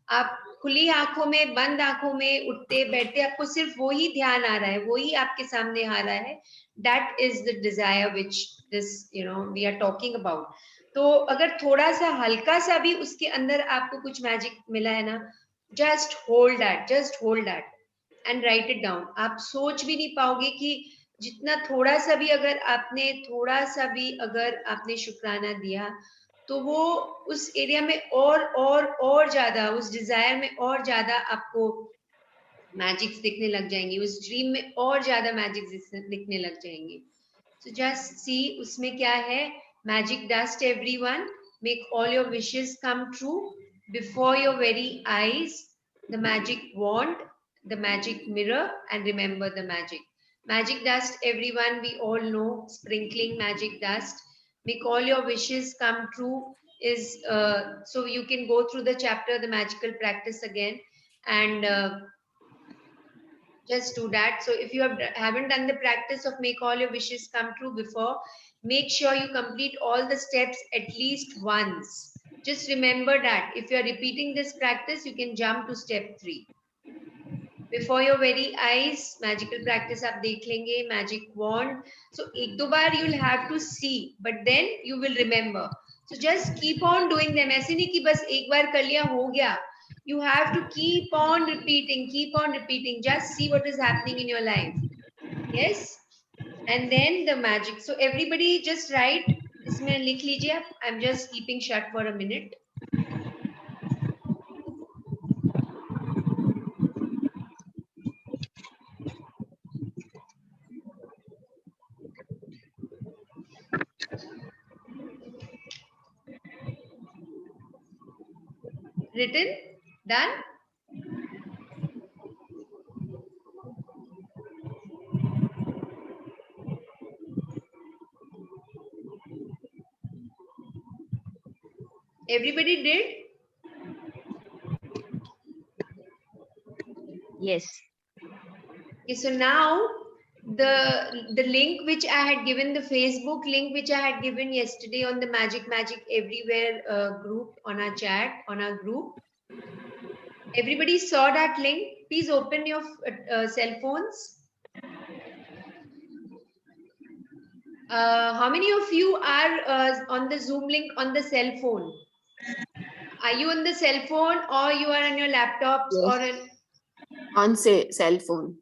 [SPEAKER 1] आप खुली आंखों में, बंद आंखों में उठते बैठते आपको सिर्फ वो ही ध्यान आ रहा है, वो ही आपके सामने आ रहा है। That is the desire which this we are talking about. तो अगर थोड़ा सा हल्का सा भी उसके अंदर आपको कुछ मैजिक मिला है ना, just hold that and right it down. आप सोच भी नहीं पाओगे कि जितना थोड़ा सा भी अगर आपने शुक्राना दिया, तो वो उस एरिया में और ज्यादा, उस डिजायर में और ज्यादा आपको मैजिक्स दिखने लग जाएंगी, उस ड्रीम में और ज्यादा मैजिक्स दिखने लग जाएंगे। सो जस्ट सी उसमें क्या है, magic dust everyone, make all your wishes come true before your very eyes, the magic wand, the magic mirror, and remember the magic. Magic dust, everyone, we all know, sprinkling magic dust, make all your wishes come true, is so you can go through the chapter, the magical practice again, and just do that. So if you haven't done the practice of make all your wishes come true before, make sure you complete all the steps at least once. Just remember that if you are repeating this practice, you can jump to step 3. Before your very eyes, magical practice आप देख लेंगे, magic wand. So एक दो बार you'll have to see, but then you will remember. So just keep on doing them. ऐसे नहीं कि बस एक बार कर लिया हो गया. You have to keep on repeating. Just see what is happening in your life. Yes, and then the magic. So everybody just write. इसमें लिख लीजिए आप. I'm just keeping shut for a minute. Written? Done? Everybody did?
[SPEAKER 2] Yes.
[SPEAKER 1] Okay, so now the link which I had given, the Facebook link which I had given yesterday on the Magic Everywhere group, on our chat, on our group. Everybody saw that link. Please open your cell phones. How many of you are on the Zoom link on the cell phone? Are you on the cell phone, or you are on your laptops?
[SPEAKER 3] Yes.
[SPEAKER 1] Or
[SPEAKER 3] On say cell phone.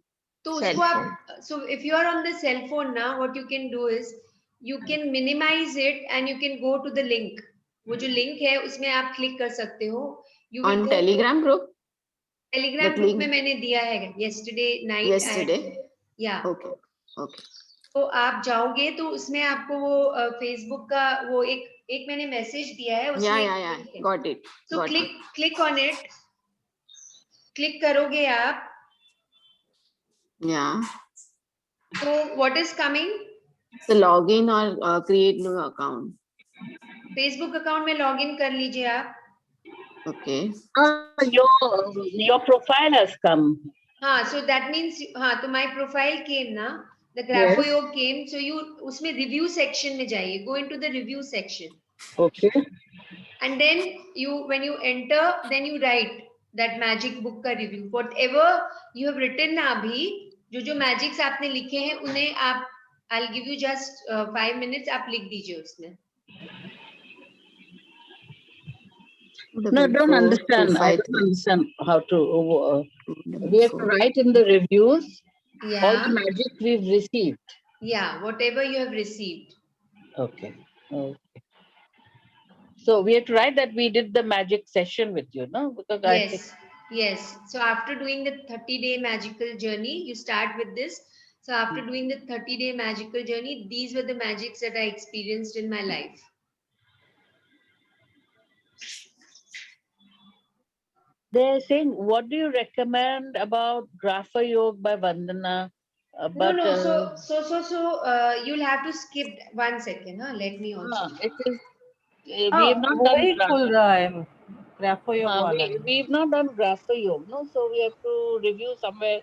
[SPEAKER 1] तो
[SPEAKER 3] Cell
[SPEAKER 1] उसको आप,
[SPEAKER 3] phone.
[SPEAKER 1] so if you are on the cell phone now, what you can do is you can minimize it and you can go to the link. वो जो link है उसमें आप click कर सकते हो. You will
[SPEAKER 3] On
[SPEAKER 1] go
[SPEAKER 3] Telegram group.
[SPEAKER 1] Telegram
[SPEAKER 3] that
[SPEAKER 1] group
[SPEAKER 3] link?
[SPEAKER 1] में मैंने दिया है yesterday night.
[SPEAKER 3] Yesterday.
[SPEAKER 1] Yeah.
[SPEAKER 3] Okay. Okay.
[SPEAKER 1] तो आप जाओगे तो उसमें आपको वो Facebook का वो एक मैंने मैसेज दिया है उसमें.
[SPEAKER 3] Yeah. Got it.
[SPEAKER 1] So
[SPEAKER 3] Got it.
[SPEAKER 1] click on it. Click करोगे आप.
[SPEAKER 3] Yeah.
[SPEAKER 1] So what is coming?
[SPEAKER 3] So login or create new account.
[SPEAKER 1] Facebook account में login कर लीजिए आप.
[SPEAKER 3] Okay.
[SPEAKER 2] Your profile has come.
[SPEAKER 1] हाँ, so that means, हाँ, तो my profile came ना, the Grapho Yoga came, so you उसमें review section में जाइए, go into the review section.
[SPEAKER 2] Okay.
[SPEAKER 1] And then when you enter, then you write that magic book का review. Whatever you have written ना अभी, जो magics आपने लिखे हैं, उन्हें आप, I'll give you just 5 minutes, आप लिख दीजिए उसमें.
[SPEAKER 2] No, I don't understand. I don't understand how to. We have to write in the reviews all the magic we've received.
[SPEAKER 1] Yeah, whatever you have received.
[SPEAKER 2] Okay. So we have to write that we did the magic session with you, no? Because
[SPEAKER 1] Yes. So after doing the 30-day magical journey, you start with this. So after doing the 30-day magical journey, these were the magics that I experienced in my life.
[SPEAKER 2] They're saying, what do you recommend about Grapha Yoga by Vandana?
[SPEAKER 1] No, no. You'll have to skip 1 second. Huh? Let me also.
[SPEAKER 2] it is. We
[SPEAKER 4] हाँ
[SPEAKER 2] have not
[SPEAKER 4] वो
[SPEAKER 2] done
[SPEAKER 4] ही खुल
[SPEAKER 2] Grapha.
[SPEAKER 4] रहा है ग्राफो योग वाला ही
[SPEAKER 2] We've not done Grapha Yoga, no. So we have to review somewhere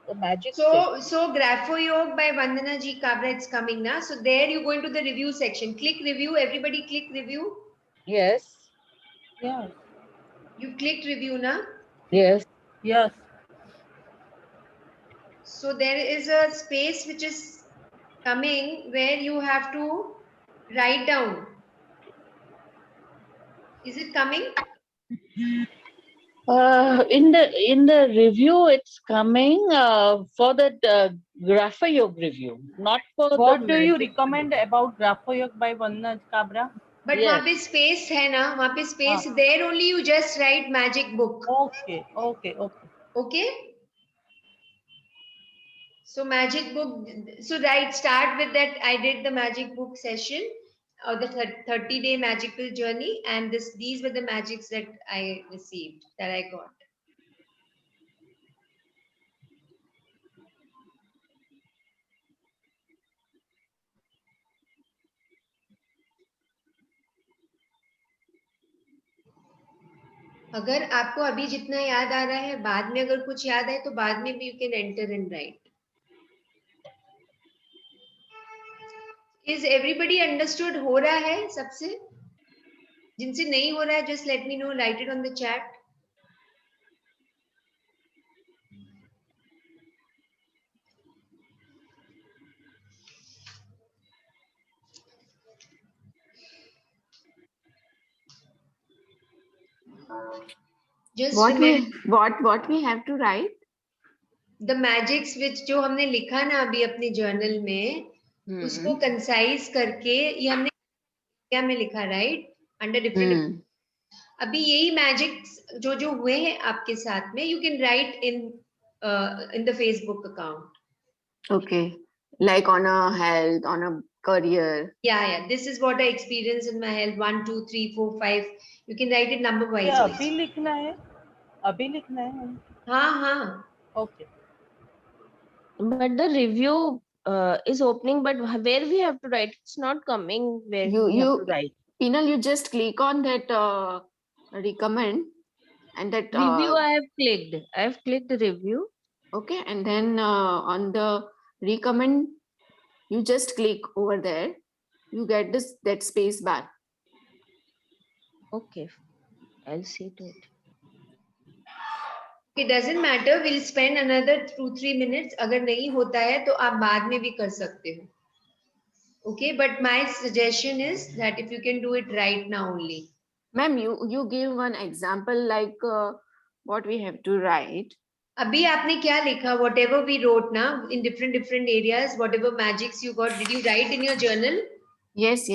[SPEAKER 2] the magic section.
[SPEAKER 1] So Grapho Yoga by Vandana Ji Kabra, it's coming now. So there you go into the review section. Click review. Everybody click review.
[SPEAKER 2] Yes,
[SPEAKER 4] yes
[SPEAKER 1] You clicked review now.
[SPEAKER 2] yes.
[SPEAKER 4] yes
[SPEAKER 1] So there is a space which is coming where you have to write down. Is it coming?
[SPEAKER 2] In the review, it's coming for the Grapha Yoga review, not for
[SPEAKER 4] what
[SPEAKER 2] the
[SPEAKER 4] do you
[SPEAKER 2] magic.
[SPEAKER 4] recommend about ग्राफो योग by Vandana Kabra
[SPEAKER 1] But
[SPEAKER 2] Yes.
[SPEAKER 1] वहाँ पे space है ना, वहाँ पे space. There only you just write magic book.
[SPEAKER 4] okay okay okay
[SPEAKER 1] Okay. So magic book. So right, start with that. I did the magic book session, or the 30-day magical journey, and these were the magics that I received, that I got. अगर आपको अभी जितना याद आ रहा है, बाद में अगर कुछ याद आए तो बाद में भी you can enter and write. Is everybody understood? हो रहा है सबसे? जिनसे नहीं हो रहा है, just let me know. Write it on the chat. Just remember
[SPEAKER 3] what we have to write?
[SPEAKER 1] the magics which जो हमने लिखा ना अभी अपने जर्नल में, उसको कंसाइज करके ये हमने क्या में लिखा, राइट, अंडर डिफरेंट. अभी यही मैजिक्स जो जो हुए हैं आपके साथ में, you can write in the Facebook account.
[SPEAKER 3] Okay, like on a health, on a career.
[SPEAKER 1] Yeah, this is what I experienced in my health. 1 2 3 4 5. You can write it number wise.
[SPEAKER 4] अभी लिखना है
[SPEAKER 1] हाँ.
[SPEAKER 4] okay
[SPEAKER 5] But the review is opening, but where we have to write? It's not coming where we have to write.
[SPEAKER 3] Pinal, you just click on that recommend and that
[SPEAKER 5] Review I have clicked the review.
[SPEAKER 3] okay, and then on the recommend you just click over there, you get that space bar.
[SPEAKER 5] Okay, I'll see to it.
[SPEAKER 1] It doesn't matter. We'll spend another 2-3 minutes. अगर नहीं होता है तो आप बाद में भी कर सकते हो. Okay, but my suggestion is that if you can do it right now only.
[SPEAKER 3] Ma'am, you give one example like what we have to write.
[SPEAKER 1] अभी आपने क्या लिखा? Whatever we wrote now in different areas, whatever magics you got, did you write in your journal?
[SPEAKER 3] Yes.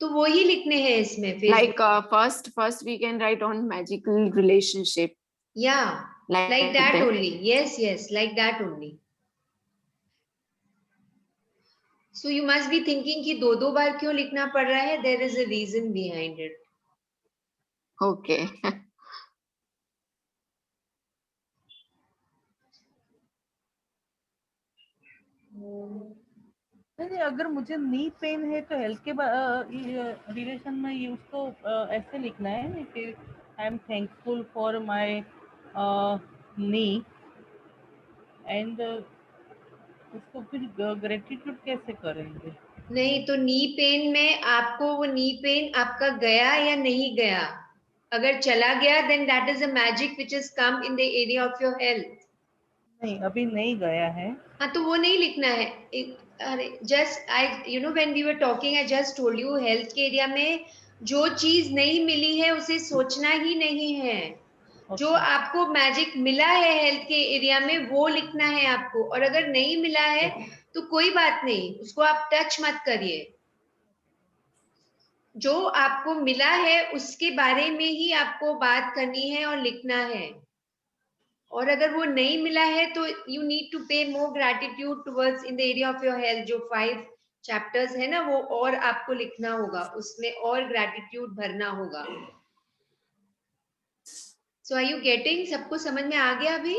[SPEAKER 1] तो वो ही लिखने हैं इसमें. Facebook.
[SPEAKER 3] Like first we can write on magical relationship.
[SPEAKER 1] Yeah, like that only. Yes, like that only. So you must be thinking कि दो बार क्यों लिखना पड़ रहा है? There is a reason behind it.
[SPEAKER 3] Okay.
[SPEAKER 4] नहीं अगर मुझे नी पेन है तो हेल्थ के रिलेशन में ये उसको ऐसे लिखना है कि I am thankful for my knee and उसको फिर ग्रेटिट्यूड कैसे करेंगे?
[SPEAKER 1] नहीं तो नी पेन में आपको वो नी पेन आपका गया या नहीं गया, अगर चला गया then that is a magic which has come in the area of your health.
[SPEAKER 4] नहीं अभी नहीं गया है.
[SPEAKER 1] हाँ तो वो नहीं लिखना है. अरे just I when we were talking I just told you health के एरिया में जो चीज नहीं मिली है उसे सोचना ही नहीं है. जो आपको मैजिक मिला है हेल्थ के एरिया में वो लिखना है आपको, और अगर नहीं मिला है तो कोई बात नहीं, उसको आप टच मत करिए. जो आपको मिला है उसके बारे में ही आपको बात करनी है और लिखना है. और अगर वो नहीं मिला है तो you need to pay more gratitude towards in the area of your health. जो 5 चैप्टर्स है ना वो और आपको लिखना होगा, उसमें और ग्रैटिट्यूड भरना होगा. So are you getting? सबको समझ में आ गया अभी?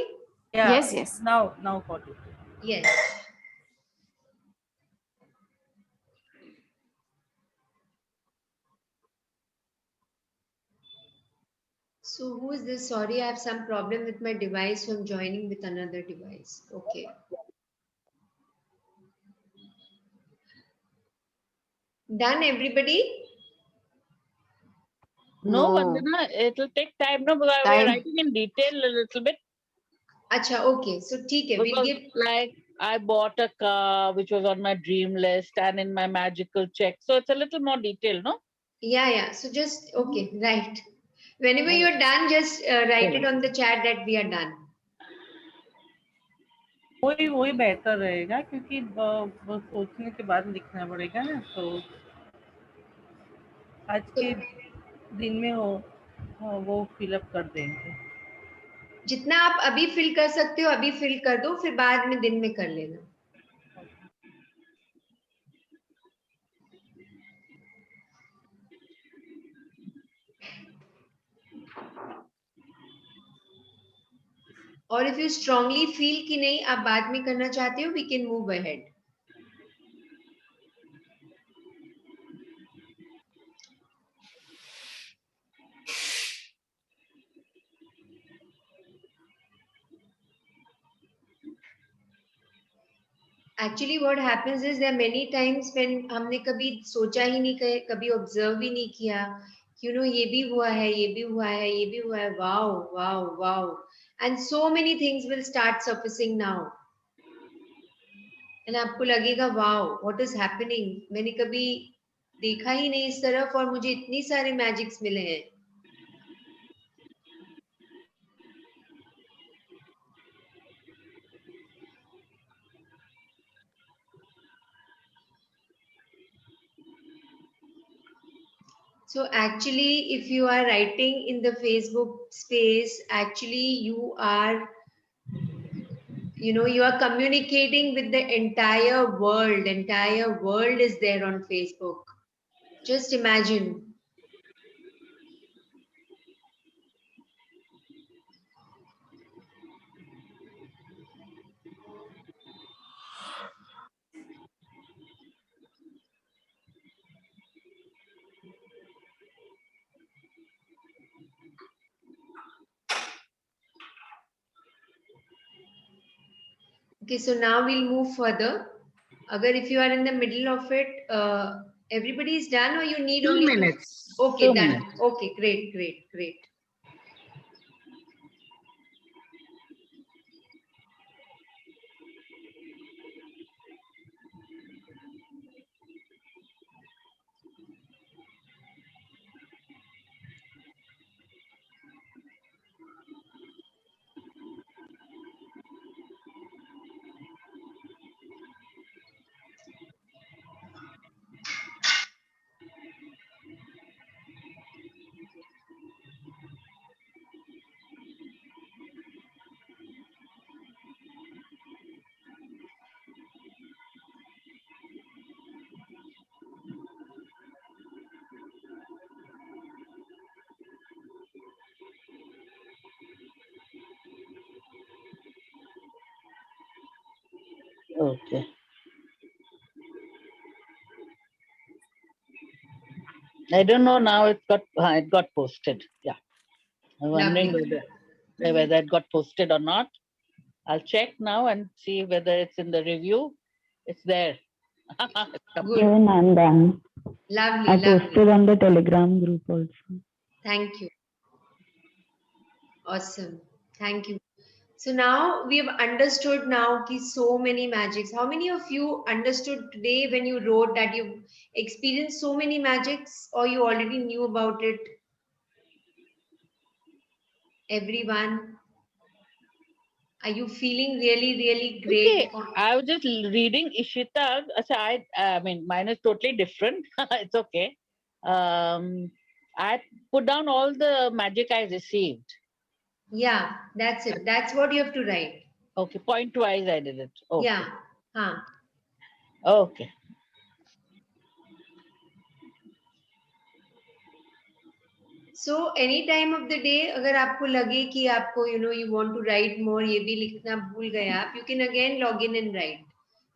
[SPEAKER 4] Yeah.
[SPEAKER 3] Yes, yes.
[SPEAKER 4] Now got it.
[SPEAKER 1] Yes. So who is this? Sorry, I have some problem with my device, so I'm joining with another device. Okay. Done, everybody?
[SPEAKER 2] No,
[SPEAKER 3] No.
[SPEAKER 2] Vandana, it'll take time. No, because we're
[SPEAKER 3] Time.
[SPEAKER 2] writing in detail a little bit.
[SPEAKER 1] Acha, okay. So ठीक है, we'll
[SPEAKER 2] Because
[SPEAKER 1] give.
[SPEAKER 2] like I bought a car which was on my dream list and in my magical check. So it's a little more detailed, no?
[SPEAKER 1] Yeah. So just okay, right. Whenever you're done, just write it on the chat that we are done.
[SPEAKER 4] वही बेहतर रहेगा क्योंकि वो सोचने के बाद लिखना पड़ेगा ना, तो आज के दिन में वो फिलअप कर देंगे.
[SPEAKER 1] जितना आप अभी फिल कर सकते हो अभी फिल कर दो, फिर बाद में दिन में कर लेना. और इफ यू स्ट्रांगली फील कि नहीं आप बाद में करना चाहते हो, we can move ahead. Actually what happens is there are many times when हमने कभी सोचा ही नहीं, कभी ऑब्जर्व ही नहीं किया, you know ये भी हुआ है, ये भी हुआ है, ये भी हुआ है. Wow, and so many things will start surfacing now and आपको लगेगा wow, what is happening, मैंने कभी देखा ही नहीं इस तरफ और मुझे इतनी सारे मैजिक्स मिले हैं. So actually, if you are writing in the Facebook space, actually you are, you are communicating with the entire world. Entire world is there on Facebook. Just imagine. Okay, so now we'll move further. Agar if you are in the middle of it, everybody is done or you need
[SPEAKER 2] 2
[SPEAKER 1] only
[SPEAKER 2] minutes.
[SPEAKER 1] Okay,
[SPEAKER 2] 2
[SPEAKER 1] done.
[SPEAKER 2] minutes.
[SPEAKER 1] Okay, great.
[SPEAKER 2] Okay. I don't know now. It got posted. Yeah. I'm wondering whether it got posted or not. I'll check now and see whether it's in the review. It's there.
[SPEAKER 1] Good.
[SPEAKER 6] Even I'm done. I posted on the Telegram group also.
[SPEAKER 1] Thank you. Awesome. Thank you. So now we have understood now ki so many magics. How many of you understood today when you wrote that you experienced so many magics or you already knew about it? Everyone? Are you feeling really great?
[SPEAKER 2] Okay, I was just reading Ishita. I mean, mine is totally different. It's okay. I put down all the magic I received.
[SPEAKER 1] Yeah, that's it. That's what you have to write.
[SPEAKER 2] Okay, point wise I did it. Okay.
[SPEAKER 1] Yeah. Huh.
[SPEAKER 2] Okay.
[SPEAKER 1] So any time of the day, अगर आपको लगे कि आपको you want to write more, ये भी लिखना भूल गए आप, you can again log in and write.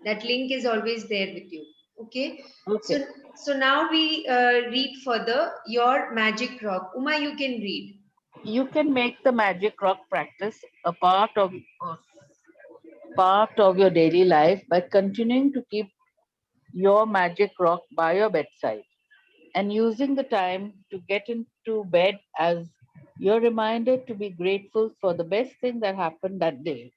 [SPEAKER 1] That link is always there with you. Okay.
[SPEAKER 2] Okay.
[SPEAKER 1] So now we read further your magic rock. Uma, you can read.
[SPEAKER 2] You can make the magic rock practice a part of your daily life by continuing to keep your magic rock by your bedside and using the time to get into bed as you're reminded to be grateful for the best thing that happened that day.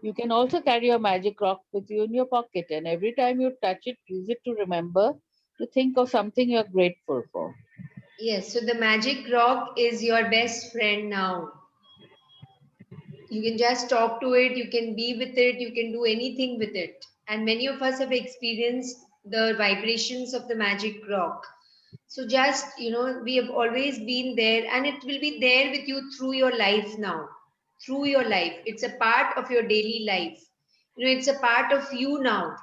[SPEAKER 2] You can also carry your magic rock with you in your pocket, and every time you touch it, use it to remember to think of something you're grateful for.
[SPEAKER 1] Yes, so the magic rock is your best friend now. You can just talk to it, you can be with it, you can do anything with it. And many of us have experienced the vibrations of the magic rock. So just, we have always been there, and it will be there with you through your life now. Through your life. It's a part of your daily life. It's a part of you now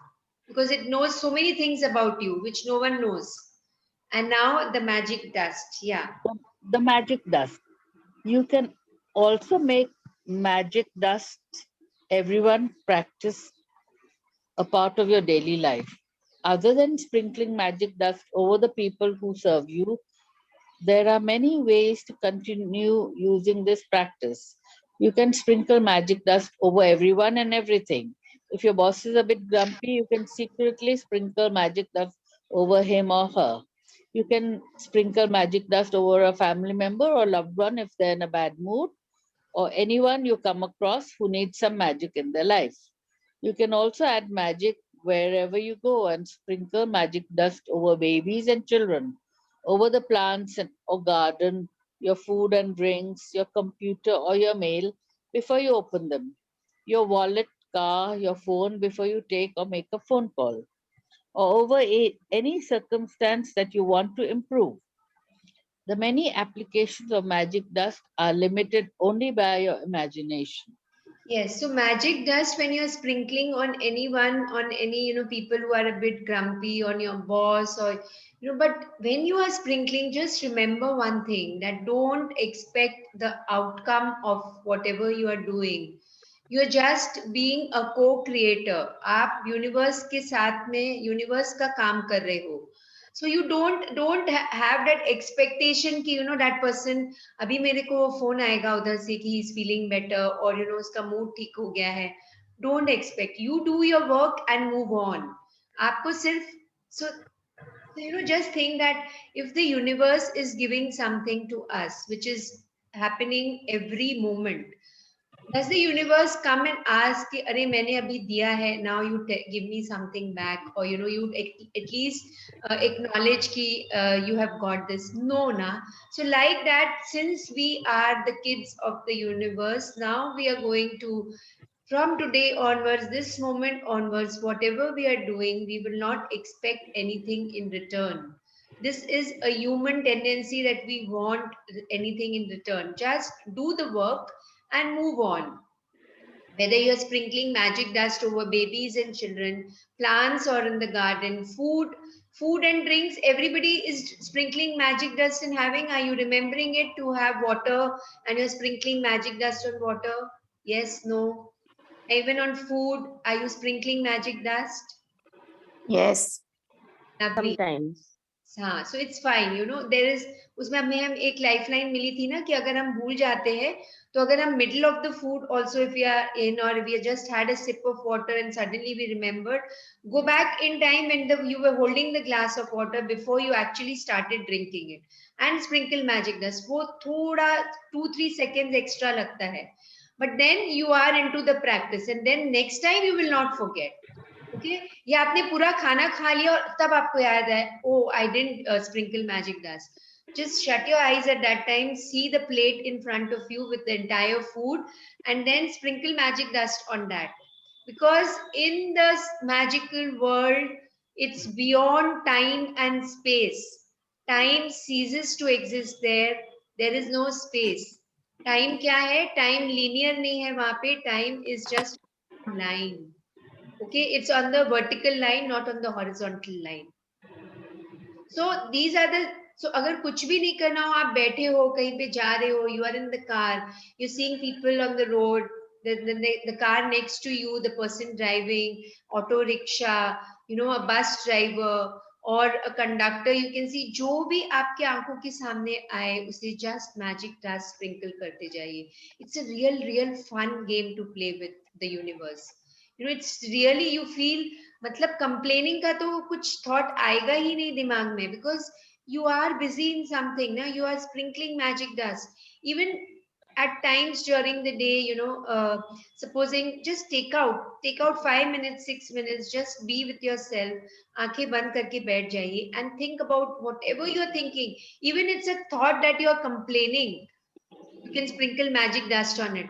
[SPEAKER 1] because it knows so many things about you, which no one knows. And now the magic dust. Yeah.
[SPEAKER 2] The magic dust. You can also make magic dust, everyone practice a part of your daily life. Other than sprinkling magic dust over the people who serve you, there are many ways to continue using this practice. You can sprinkle magic dust over everyone and everything. If your boss is a bit grumpy, you can secretly sprinkle magic dust over him or her. You can sprinkle magic dust over a family member or loved one if they're in a bad mood, or anyone you come across who needs some magic in their life. You can also add magic wherever you go and sprinkle magic dust over babies and children, over the plants or garden, your food and drinks, your computer or your mail before you open them, your wallet, car, your phone before you take or make a phone call, or over any circumstance that you want to improve. The many applications of magic dust are limited only by your imagination.
[SPEAKER 1] Yes, so magic dust when you're sprinkling on anyone, on any, people who are a bit grumpy, on your boss or, but when you are sprinkling, just remember one thing that don't expect the outcome of whatever you are doing. You are just being a co-creator. आप universe के साथ में universe का काम कर रहे हो. So you don't have that expectation कि that person अभी मेरे को फोन आएगा उधर से कि he's feeling better or उसका mood ठीक हो गया है. Don't expect. You do your work and move on. आपको सिर्फ so just think that if the universe is giving something to us which is happening every moment, does the universe come and ask कि अरे मैंने अभी दिया है, now you give me something back, or you at least acknowledge कि you have got this? No, na. So like that, since we are the kids of the universe, now we are going to, from today onwards, this moment onwards, whatever we are doing, we will not expect anything in return. This is a human tendency that we want anything in return. Just do the work and move on. Whether you're sprinkling magic dust over babies and children, plants or in the garden, food and drinks, everybody is sprinkling magic dust and having. Are you remembering it to have water and you're sprinkling magic dust on water? Yes, no. Even on food, are you sprinkling magic dust?
[SPEAKER 3] Yes.
[SPEAKER 1] Lovely.
[SPEAKER 5] Sometimes.
[SPEAKER 1] हाँ, so it's fine, there is, उसमें हमें एक lifeline मिली थी ना कि अगर हम भूल जाते हैं तो अगर हम middle of the food also, if we are in or we just had a sip of water and suddenly we remembered, go back in time when you were holding the glass of water before you actually started drinking it and sprinkle magic dust. वो थोड़ा 2-3 seconds extra लगता है, but then you are into the practice and then next time you will not forget. Okay, या आपने पूरा खाना खा लिया और तब आपको याद है, oh, I didn't sprinkle magic dust. Just shut your eyes at that time, see the plate in front of you with the entire food, and then sprinkle magic dust on that. Because in this magical world, it's beyond time and space. Time ceases to exist there. There is no space. Time क्या है? Time linear नहीं है वहाँ पे. Time is just line. Okay, it's on the vertical line, not on the horizontal line. So these are the, So अगर कुछ भी नहीं करना हो, आप बैठे हो कहीं पे जा रहे हो, you are in the car, you're seeing people on the road, the car next to you, the person driving, auto rickshaw, you know, a bus driver or a conductor, you can see जो भी आपके आंखों के सामने आए उसे just magic dust sprinkle करते जाइए. It's a real fun game to play with the universe. You know, it's really, you feel, मतलब complaining का तो कुछ thought आएगा ही नहीं दिमाग में, because you are busy in something, na? You are sprinkling magic dust. Even at times during the day, you know, supposing just take out 5 minutes, 6 minutes, just be with yourself, आंखें बंद करके बैठ जाइए and think about whatever you're thinking. Even it's a thought that you're complaining, you can sprinkle magic dust on it.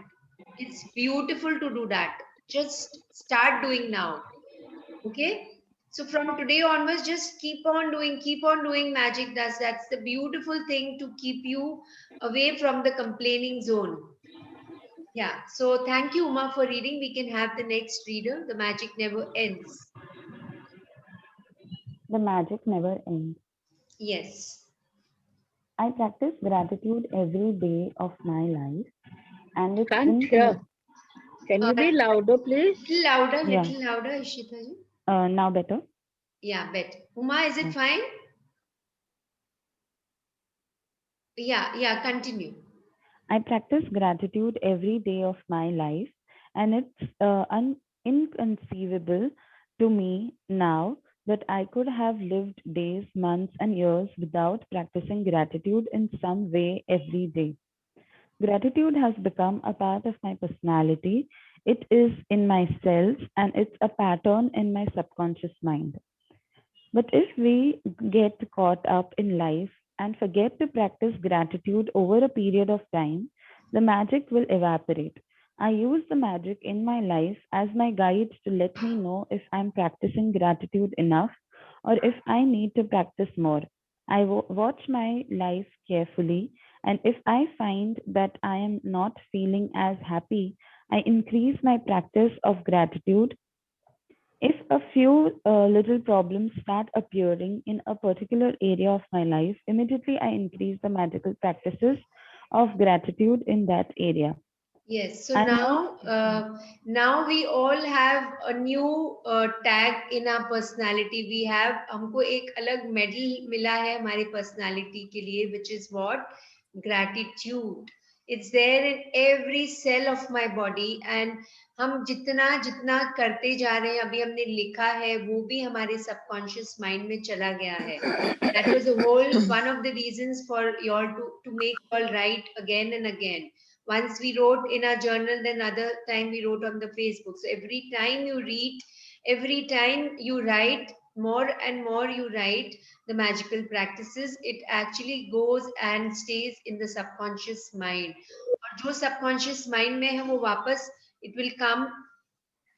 [SPEAKER 1] It's beautiful to do that. Just start doing now. Okay? So from today onwards, just keep on doing magic dust. That's the beautiful thing to keep you away from the complaining zone. Yeah. So thank you, Uma, for reading. We can have the next reader. The magic never ends.
[SPEAKER 6] The magic never ends.
[SPEAKER 1] Yes.
[SPEAKER 6] I practice gratitude every day of my life, and it's
[SPEAKER 2] Can't hear. Can you be louder, please?
[SPEAKER 1] Little louder,
[SPEAKER 6] Yeah.
[SPEAKER 1] little louder, Ishita ji.
[SPEAKER 6] Now better?
[SPEAKER 1] Yeah, better. Uma, is it fine? Yeah, continue.
[SPEAKER 6] I practice gratitude every day of my life, and it's inconceivable to me now that I could have lived days, months, and years without practicing gratitude in some way every day. Gratitude has become a part of my personality. It is in my cells, and it's a pattern in my subconscious mind. But if we get caught up in life and forget to practice gratitude over a period of time, the magic will evaporate. I use the magic in my life as my guide to let me know if I'm practicing gratitude enough or if I need to practice more. I watch my life carefully, and if I find that I am not feeling as happy, I increase my practice of gratitude. If a few little problems start appearing in a particular area of my life, immediately I increase the magical practices of gratitude in that area.
[SPEAKER 1] Yes. So
[SPEAKER 6] And
[SPEAKER 1] now we all have a new tag in our personality. We have, हमको एक अलग medal मिला है हमारे personality के लिए, which is what? Gratitude. It's there in every cell of my body, and हम जितना जितना करते जा रहे हैं, अभी हमने लिखा है, वो भी हमारे subconscious mind में चला गया है. That was the whole one of the reasons for you all to make all write again and again. Once we wrote in our journal, then other time we wrote on the Facebook. So every time you read, every time you write, more and more you write the magical practices, it actually goes and stays in the subconscious mind. और जो subconscious mind में है वो वापस it will come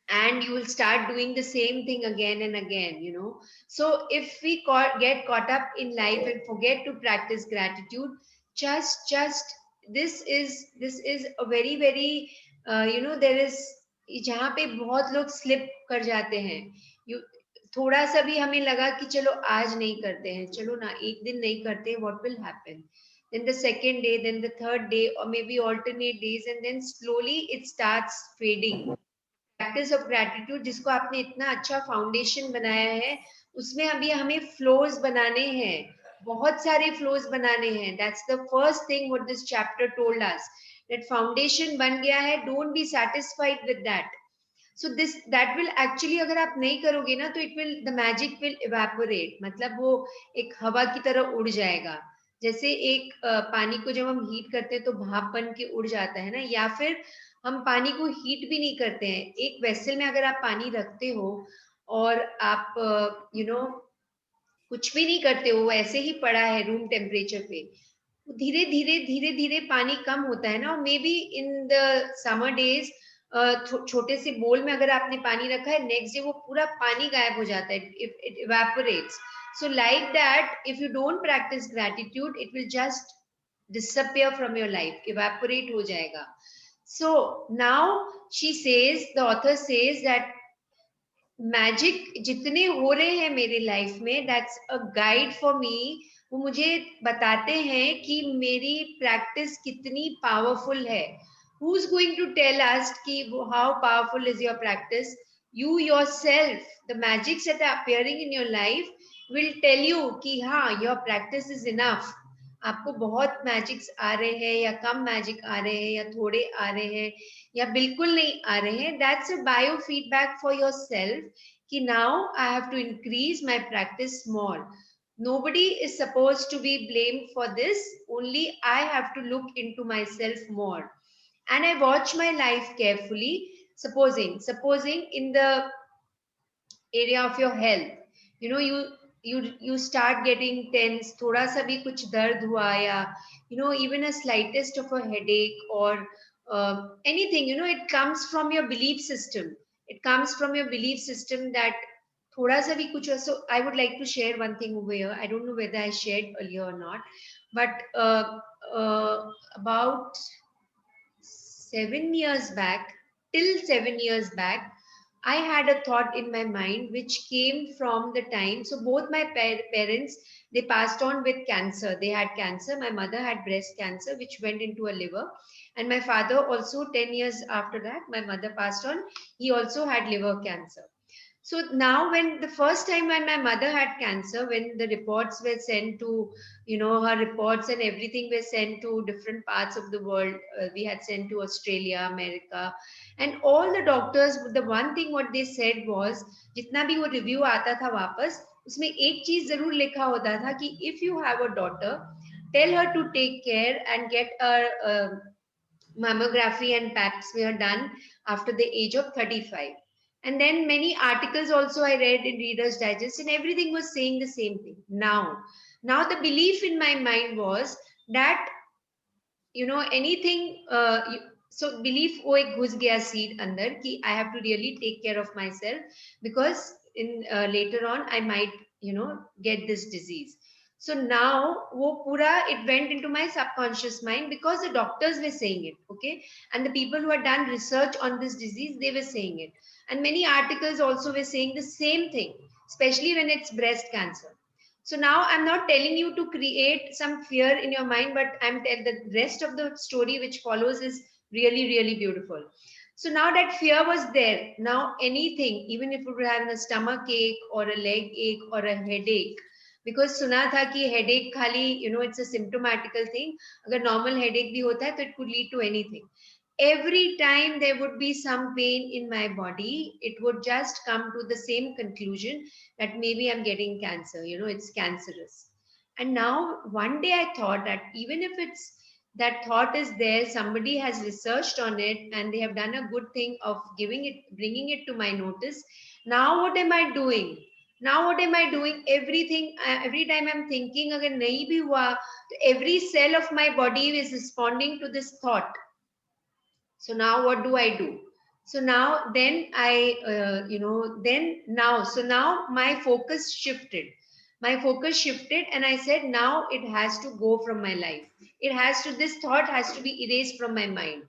[SPEAKER 1] and you will start doing the same thing again and again, you know. So if we get caught up in life and forget to practice gratitude, just this is a very you know, there is जहाँ पे बहुत लोग slip कर जाते हैं. You थोड़ा सा भी हमें लगा कि चलो आज नहीं करते हैं, चलो ना एक दिन नहीं करते हैं, what will happen? Then the second day, then the third day, or maybe alternate days, and then slowly it starts fading. Practice of gratitude जिसको आपने इतना अच्छा फाउंडेशन बनाया है, उसमें अभी हमें फ्लोज बनाने हैं, बहुत सारे फ्लोज बनाने हैं. That's the first thing what this chapter told us, that foundation बन गया है. Don't be satisfied with that. So this that will actually, अगर आप नहीं करोगे ना, तो it will, the magic will evaporate. मतलब वो एक हवा की तरह उड़ जाएगा. जैसे एक पानी को जब हम हीट करते हैं तो भाप बन के उड़ जाता है ना, या फिर हम पानी को हीट भी नहीं करते हैं. एक वेसल में अगर आप पानी रखते हो और आप यू नो कुछ भी नहीं करते हो, ऐसे ही पड़ा है रूम टेम्परेचर पे, धीरे धीरे पानी कम होता है ना. और may be in the summer days छोटे से बोल में अगर आपने पानी रखा है, नेक्स्ट डे वो पूरा पानी गायब हो जाता है. It evaporates. So like that, if you don't practice gratitude, it will just disappear from your life, evaporate हो जाएगा. So now she says, the author says that magic जितने हो रहे हैं मेरे लाइफ में, that's a guide for me वो मुझे बताते हैं कि मेरी प्रैक्टिस कितनी पावरफुल है. Who's going to tell us कि how powerful is your practice? You yourself, the magics that are appearing in your life will tell you कि हाँ, your practice is enough. आपको बहुत मैजिक्स आ रहे हैं या कम मैजिक आ रहे हैं या थोड़े आ रहे हैं या बिल्कुल नहीं आ रहे हैं, that's a biofeedback for yourself कि now I have to increase my practice more. Nobody is supposed to be blamed for this, only I have to look into myself more. And I watch my life carefully. Supposing in the area of your health, you know, you start getting tense, thoda sa bhi kuch dard hua ya, you know, even a slightest of a headache or anything, you know, it comes from your belief system. It comes from your belief system that thoda sa bhi kuch. So I would like to share one thing over here. I don't know whether I shared earlier or not, but about 7 years back, till 7 years back, I had a thought in my mind which came from the time. So both my parents, they passed on with cancer. They had cancer. My mother had breast cancer, which went into a liver, and my father also 10 years after that, my mother passed on. He also had liver cancer. So now, when the first time when my mother had cancer, when the reports were sent to, you know, her reports and everything were sent to different parts of the world, we had sent to Australia, America, and all the doctors, the one thing what they said was, जितना भी वो review आता था वापस, उसमें एक चीज जरूर लिखा होता था कि if you have a daughter, tell her to take care and get a mammography and pap smear done after the age of 35. And then many articles also I read in Reader's Digest, and everything was saying the same thing. Now the belief in my mind was that, you know, anything, so belief wo ek ghus gaya seed andar ki I have to really take care of myself, because in later on I might, you know, get this disease. So now wo pura, it went into my subconscious mind because the doctors were saying it, okay, and the people who had done research on this disease, they were saying it, and many articles also were saying the same thing, especially when it's breast cancer. So now I'm not telling you to create some fear in your mind, but I'm telling the rest of the story which follows is really, really beautiful. So now that fear was there, now anything, even if you have a stomach ache or a leg ache or a headache, because सुना था कि headache खाली, you know, it's a symptomatical thing. अगर normal headache भी होता है, तो it could lead to anything. Every time there would be some pain in my body, it would just come to the same conclusion that maybe I'm getting cancer, you know, it's cancerous. And now one day I thought that even if it's that thought is there, somebody has researched on it and they have done a good thing of giving it, bringing it to my notice. Now what am I doing? Now what am I doing? Everything, every time I'm thinking, agar nahi bhi hua, every cell of my body is responding to this thought. So now what do I do? So now then I, you know, then now, so now my focus shifted. My focus shifted and I said, now it has to go from my life. It has to, this thought has to be erased from my mind.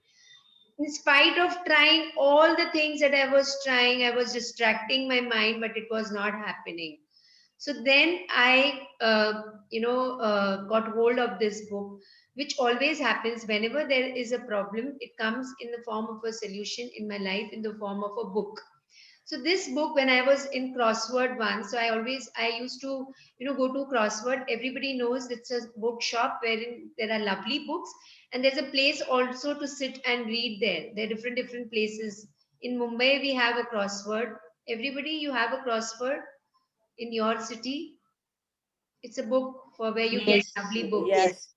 [SPEAKER 1] In spite of trying all the things that I was trying, I was distracting my mind, but it was not happening. So then I, got hold of this book, which always happens whenever there is a problem. It comes in the form of a solution in my life, in the form of a book. So this book, when I was in crossword once, so I used to, you know, go to crossword. Everybody knows it's a bookshop wherein there are lovely books, and there's a place also to sit and read there. There are different places. In Mumbai, we have a crossword. Everybody, you have a crossword in your city? It's a book for where you get
[SPEAKER 5] Yes,
[SPEAKER 1] lovely books.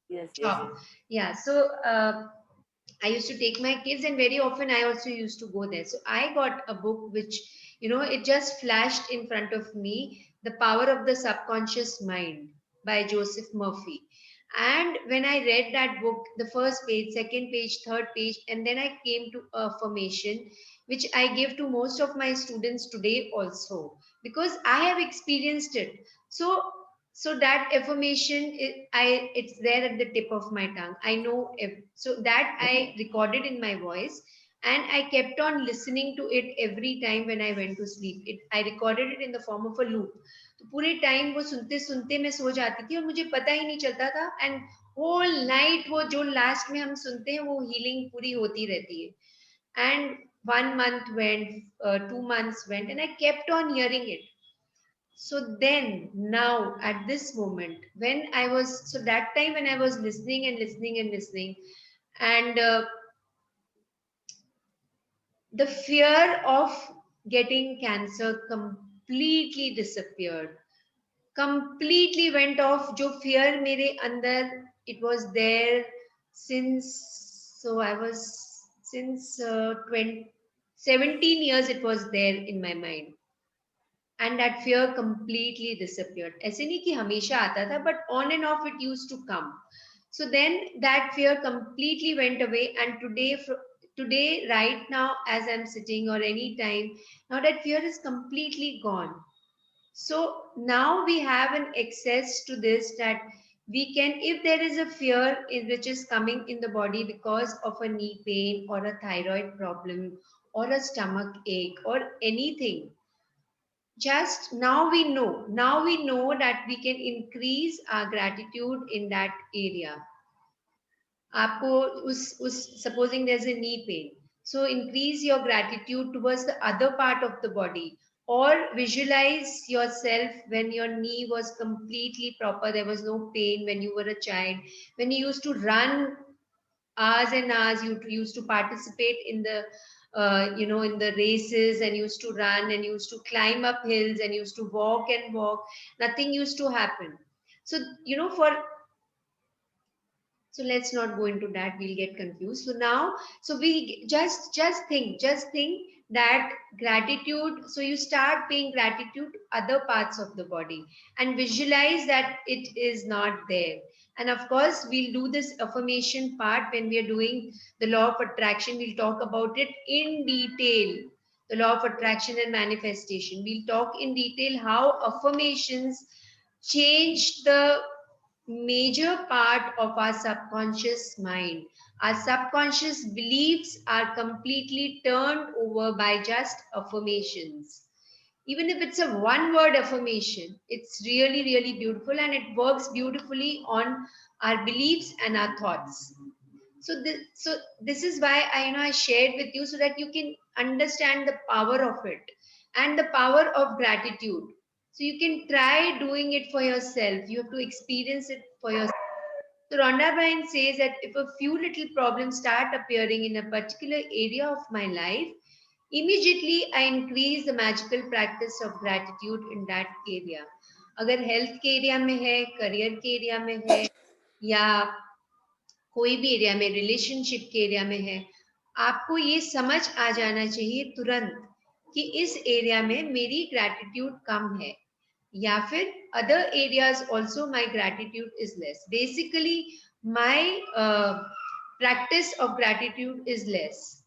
[SPEAKER 7] Yes.
[SPEAKER 1] Shop. Yeah. So I used to take my kids, and very often I also used to go there. So I got a book which, you know, it just flashed in front of me, The Power of the Subconscious Mind by Joseph Murphy. And when I read that book, the first page, second page, third page, and then I came to affirmation, which I give to most of my students today also, because I have experienced it. So that affirmation, it's there at the tip of my tongue. I know if, so that I recorded in my voice, And I kept on listening to it every time when I went to sleep. I recorded it in the form of a loop. तो पूरे time वो सुनते सुनते मैं सो जाती थी और मुझे पता ही नहीं चलता था. एंड होल नाइट वो जो लास्ट में हम सुनते हैं वो हीलिंग पूरी होती रहती है. And 1 month went, 2 months went, and I kept on hearing it. So then, now at this moment, when I was, so that time when I was listening and listening and listening, and the fear of getting cancer completely disappeared, completely went off. Jo fear mere andar, it was there since, so I was, since 17 years it was there in my mind. And that fear completely disappeared. ऐसे नहीं कि हमेशा आता था, but on and off it used to come. So then that fear completely went away, and today, right now, as I'm sitting or any time, now that fear is completely gone. So now we have an access to this, that we can, if there is a fear which is coming in the body because of a knee pain or a thyroid problem or a stomach ache or anything, just now we know that we can increase our gratitude in that area. आपको उस supposing there's a knee pain, so increase your gratitude towards the other part of the body, or visualize yourself when your knee was completely proper, there was no pain when you were a child, when you used to run hours and hours, you used to participate in the in the races, and used to run and used to climb up hills and used to walk and walk, nothing used to happen. So for, so let's not go into that, we'll get confused. So now, so we just think that gratitude, so you start paying gratitude to other parts of the body and visualize that it is not there. And of course we'll do this affirmation part when we are doing the law of attraction. We'll talk about it in detail, the law of attraction and manifestation. We'll talk in detail how affirmations change the major part of our subconscious mind. Our subconscious beliefs are completely turned over by just affirmations. Even if it's a one word affirmation, it's really, really beautiful, and it works beautifully on our beliefs and our thoughts. So this is why I shared with you, so that you can understand the power of it and the power of gratitude. So you can try doing it for yourself. You have to experience it for yourself. So Rhonda Byrne says that if a few little problems start appearing in a particular area of my life, immediately I increase the magical practice of gratitude in that area. अगर health के area में है, career के area में है, या कोई भी एरिया में, रिलेशनशिप के एरिया में है, आपको ये समझ आ जाना चाहिए तुरंत कि इस एरिया में मेरी ग्रैटिट्यूड कम है, या फिर other areas also my gratitude is less. Basically, my practice of gratitude is less.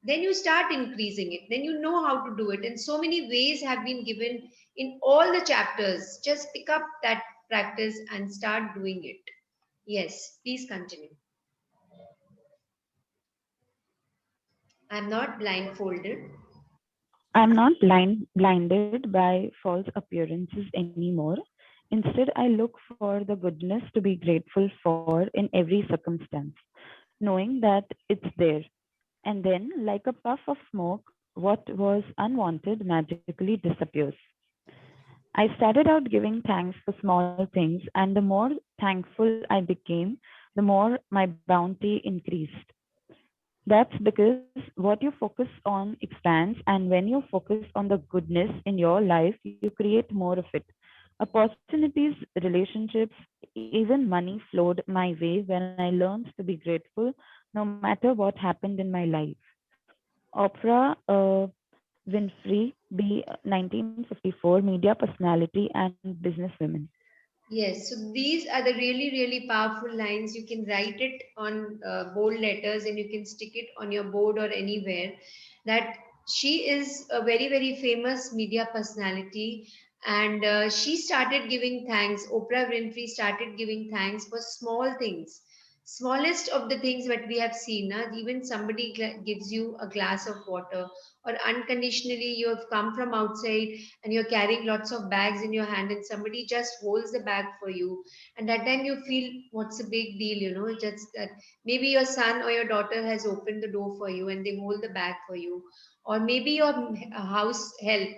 [SPEAKER 1] Then you start increasing it. Then you know how to do it. And so many ways have been given in all the chapters. Just pick up that practice and start doing it. Yes, please continue. I'm not blindfolded.
[SPEAKER 6] I'm not blinded by false appearances anymore. Instead, I look for the goodness to be grateful for in every circumstance, knowing that it's there. And then, like a puff of smoke, what was unwanted magically disappears. I started out giving thanks for small things, and the more thankful I became, the more my bounty increased. That's because what you focus on expands, and when you focus on the goodness in your life, you create more of it. Opportunities, relationships, even money flowed my way when I learned to be grateful no matter what happened in my life. Oprah Winfrey, B. 1954, media personality and businesswoman.
[SPEAKER 1] Yes, so these are the really, really powerful lines. You can write it on bold letters and you can stick it on your board or anywhere. That she is a very, very famous media personality, and she started giving thanks. Oprah Winfrey started giving thanks for small things. smallest of the things that we have seen, even somebody gives you a glass of water, or unconditionally you have come from outside and you're carrying lots of bags in your hand and somebody just holds the bag for you, and that time you feel what's a big deal, just that maybe your son or your daughter has opened the door for you and they hold the bag for you, or maybe your house help,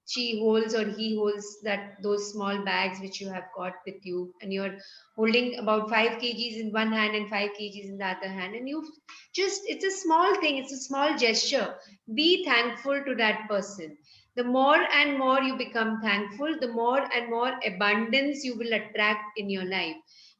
[SPEAKER 1] she holds or he holds those small bags which you have got with you, and you're holding about 5 kgs in one hand and 5 kgs in the other hand, and you just, it's a small thing, it's a small gesture. Be thankful to that person. The more and more you become thankful, the more and more abundance you will attract in your life,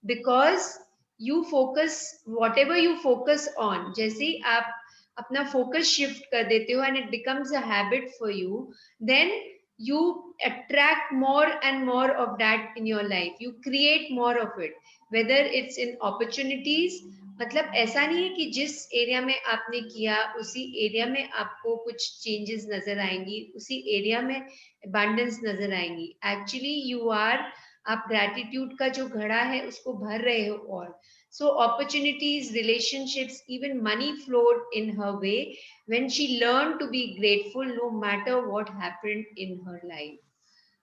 [SPEAKER 1] because you focus, whatever you focus on, जैसे ही आप अपना focus shift कर देते हो and it becomes a habit for you, then you attract more and more of that in your life. You create more of it, whether it's in opportunities. मतलब ऐसा नहीं है कि जिस एरिया में आपने किया उसी एरिया में आपको कुछ चेंजेस नजर आएंगी, उसी एरिया में अबंडेंस नजर आएंगी. एक्चुअली यू आर, आप ग्रैटिट्यूड का जो घड़ा है उसको भर रहे हो. और so opportunities, relationships, even money flowed in her way when she learned to be grateful no matter what happened in her life.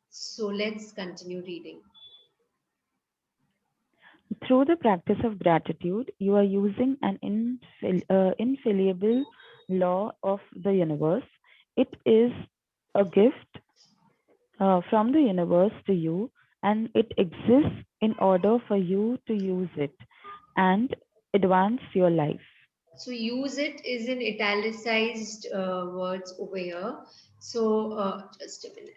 [SPEAKER 1] So let's continue reading.
[SPEAKER 6] Through the practice of gratitude, you are using an infallible law of the universe. It is a gift from the universe to you, and it exists in order for you to use it and advance your life.
[SPEAKER 1] So use it is in italicized words over here. So just a minute.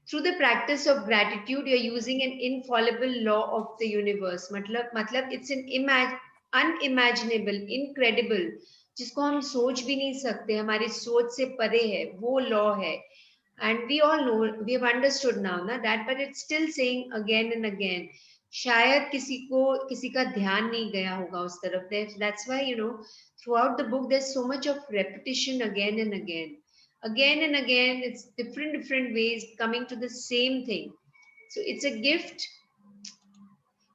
[SPEAKER 1] Through the practice of gratitude, you're using an infallible law of the universe. मतलब it's an unimaginable, incredible, जिसको हम सोच भी नहीं सकते, हमारी सोच से परे है, वो law है. And we all know, we have understood now that, but it's still saying again and again. शायद किसी का ध्यान नहीं गया होगा उस तरफ. That's why, throughout the book there's so much of repetition again and again. Again and again, it's different ways coming to the same thing. So it's a gift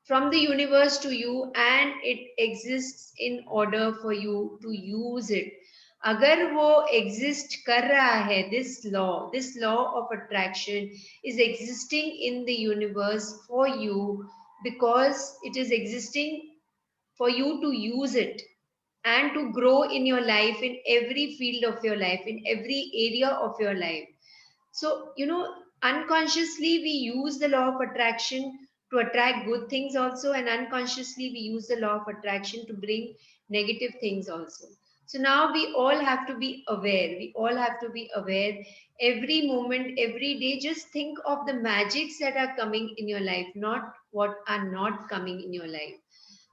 [SPEAKER 1] from the universe to you, and it exists in order for you to use it. अगर वो exist कर रहा है, this law of attraction is existing in the universe for you, because it is existing for you to use it and to grow in your life, in every field of your life, in every area of your life. So, unconsciously we use the law of attraction to attract good things also, and unconsciously we use the law of attraction to bring negative things also. So now we all have to be aware. We all have to be aware every moment, every day. Just think of the magics that are coming in your life, not what are not coming in your life.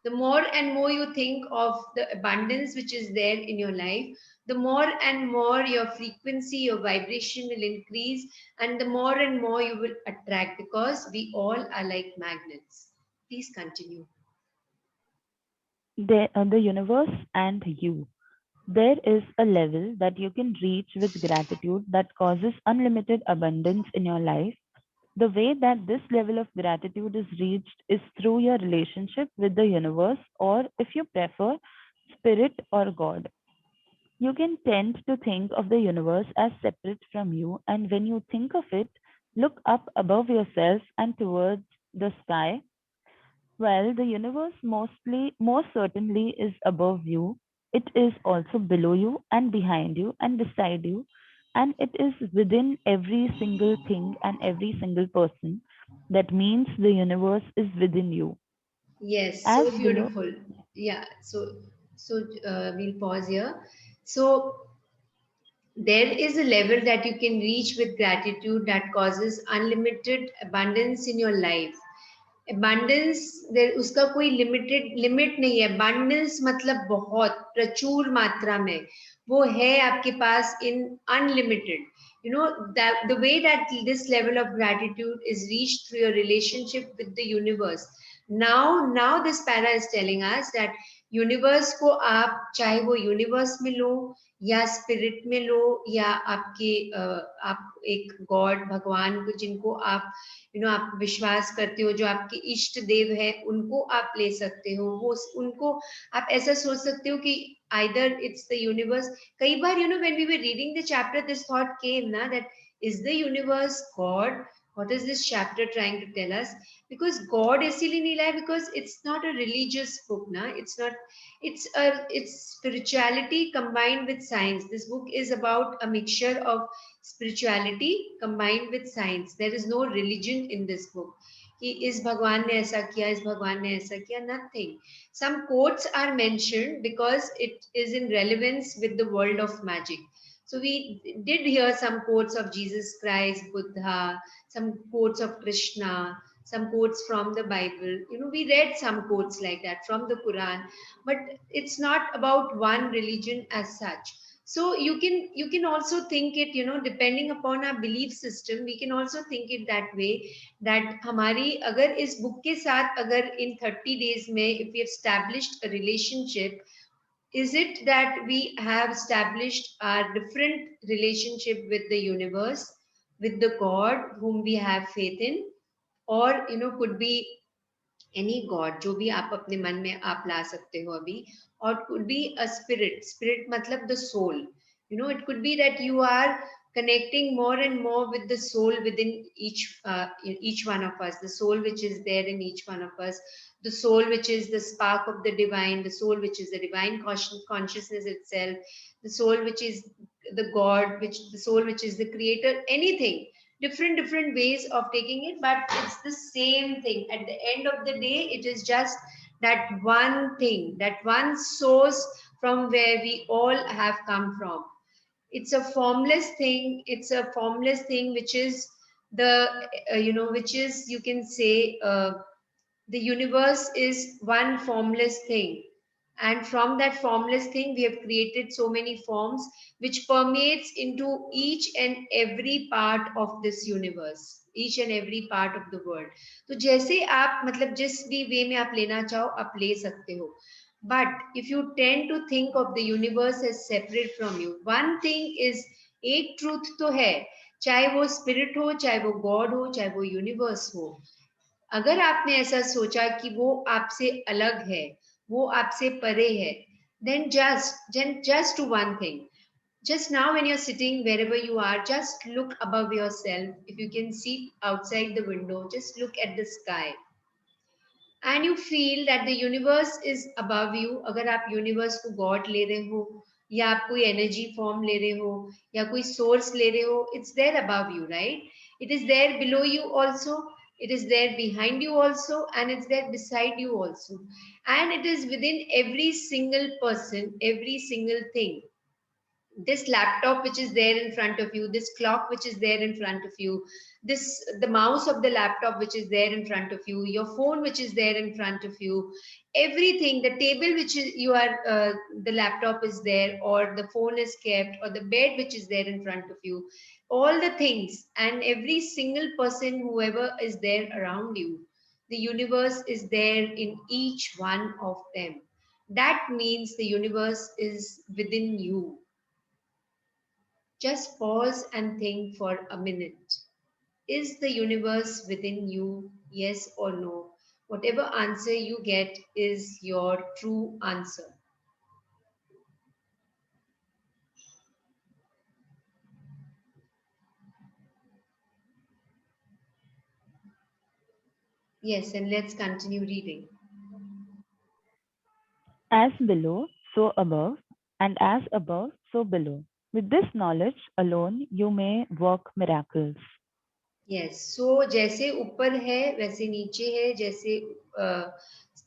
[SPEAKER 1] The more and more you think of the abundance which is there in your life, the more and more your frequency, your vibration will increase, and the more and more you will attract, because we all are like magnets. Please continue.
[SPEAKER 6] The universe and you. There is a level that you can reach with gratitude that causes unlimited abundance in your life. The way that this level of gratitude is reached is through your relationship with the universe, or if you prefer, spirit or God. You can tend to think of the universe as separate from you, and when you think of it, look up above yourself and towards the sky. Well, the universe most certainly is above you. It is also below you and behind you and beside you, and it is within every single thing and every single person. That means the universe is within you.
[SPEAKER 1] Yes,
[SPEAKER 6] As
[SPEAKER 1] so beautiful. Yeah, so we'll pause here. So there is a level that you can reach with gratitude that causes unlimited abundance in your life. Abundance, there उसका कोई limit नहीं है. Abundance मतलब बहुत प्रचुर मात्रा में वो है आपके पास in unlimited. That the way that this level of gratitude is reached through your relationship with the universe. Now this para is telling us that universe को आप चाहे वो यूनिवर्स में लो या स्पिरिट में लो या आपके आप एक गॉड भगवान को जिनको आप आप विश्वास करते हो, जो आपके इष्ट देव है, उनको आप ले सकते हो। वो उनको आप ऐसा सोच सकते हो कि आइदर इट्स द यूनिवर्स। कई बार when we were reading the chapter this thought came ना that is the universe God, what is this chapter trying to tell us? Because God इसीलिए नहीं लाया because it's not a religious book na, it's spirituality combined with science. This book is about a mixture of spirituality combined with science. There is no religion in this book कि इस भगवान ने ऐसा किया, इस भगवान ने ऐसा किया, nothing. Some quotes are mentioned because it is in relevance with the world of magic. So we did hear some quotes of Jesus Christ, Buddha, some quotes of Krishna, some quotes from the Bible. We read some quotes like that from the Quran, but it's not about one religion as such. So you can also think it, depending upon our belief system, we can also think it that way, that हमारी अगर इस book के साथ अगर in 30 days में if we have established a relationship, is it that we have established our different relationship with the universe, with the God whom we have faith in, or could be any god जो भी आप अपने मन में आप ला सकते हो अभी, or could be a spirit मतलब the soul. It could be that you are connecting more and more with the soul within each one of us, the soul which is there in each one of us, the soul which is the spark of the divine, the soul which is the divine consciousness itself, the soul which is the god, the soul which is the creator, anything. Different ways of taking it, but it's the same thing. At the end of the day, it is just that one thing, that one source from where we all have come from. It's a formless thing. It's a formless thing which is the which is, you can say, the universe is one formless thing, and from that formless thing we have created so many forms which permeates into each and every part of this universe, each and every part of the world. तो जैसे आप मतलब जिस भी वे में आप लेना चाहो आप ले सकते हो, but if you tend to think of the universe as separate from you, one thing is, एक truth तो है, चाहे वो spirit हो, चाहे वो God हो, चाहे वो universe हो, अगर आपने ऐसा सोचा कि वो आपसे अलग है, वो आपसे परे है, then just do one thing. Just now when you're sitting wherever you are, just look above yourself. If you can see outside the window, just look at the sky and you feel that the universe is above you. अगर आप universe को God ले रहे हो या आप कोई energy form ले रहे हो या कोई source ले रहे हो, it's there above you, right? It is there below you also, it is there behind you also, and it's there beside you also, and it is within every single person, every single thing. This laptop which is there in front of you, this clock which is there in front of you, the mouse of the laptop which is there in front of you, your phone which is there in front of you, everything, the table which is you are the laptop is there or the phone is kept, or the bed which is there in front of you, all the things and every single person, whoever is there around you, the universe is there in each one of them. That means the universe is within you. Just pause and think for a minute. Is the universe within you? Yes or no? Whatever answer you get is your true answer. Yes, and let's continue reading.
[SPEAKER 6] As below, so above, and as above, so below. With this knowledge alone, you may work miracles.
[SPEAKER 1] Yes, so जैसे ऊपर है वैसे नीचे है, जैसे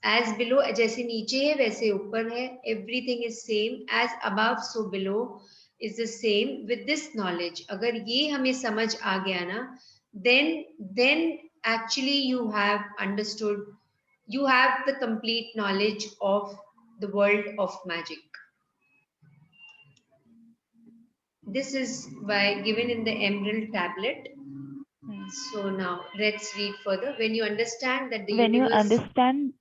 [SPEAKER 1] as below जैसे नीचे है वैसे ऊपर है, everything is same. As above, so below is the same. With this knowledge, अगर ये हमें समझ आ गया ना, then actually you have understood, you have the complete knowledge of the world of magic. This is by given in the emerald tablet. So now let's read further. When you understand that the
[SPEAKER 6] When you
[SPEAKER 1] universe...
[SPEAKER 6] understand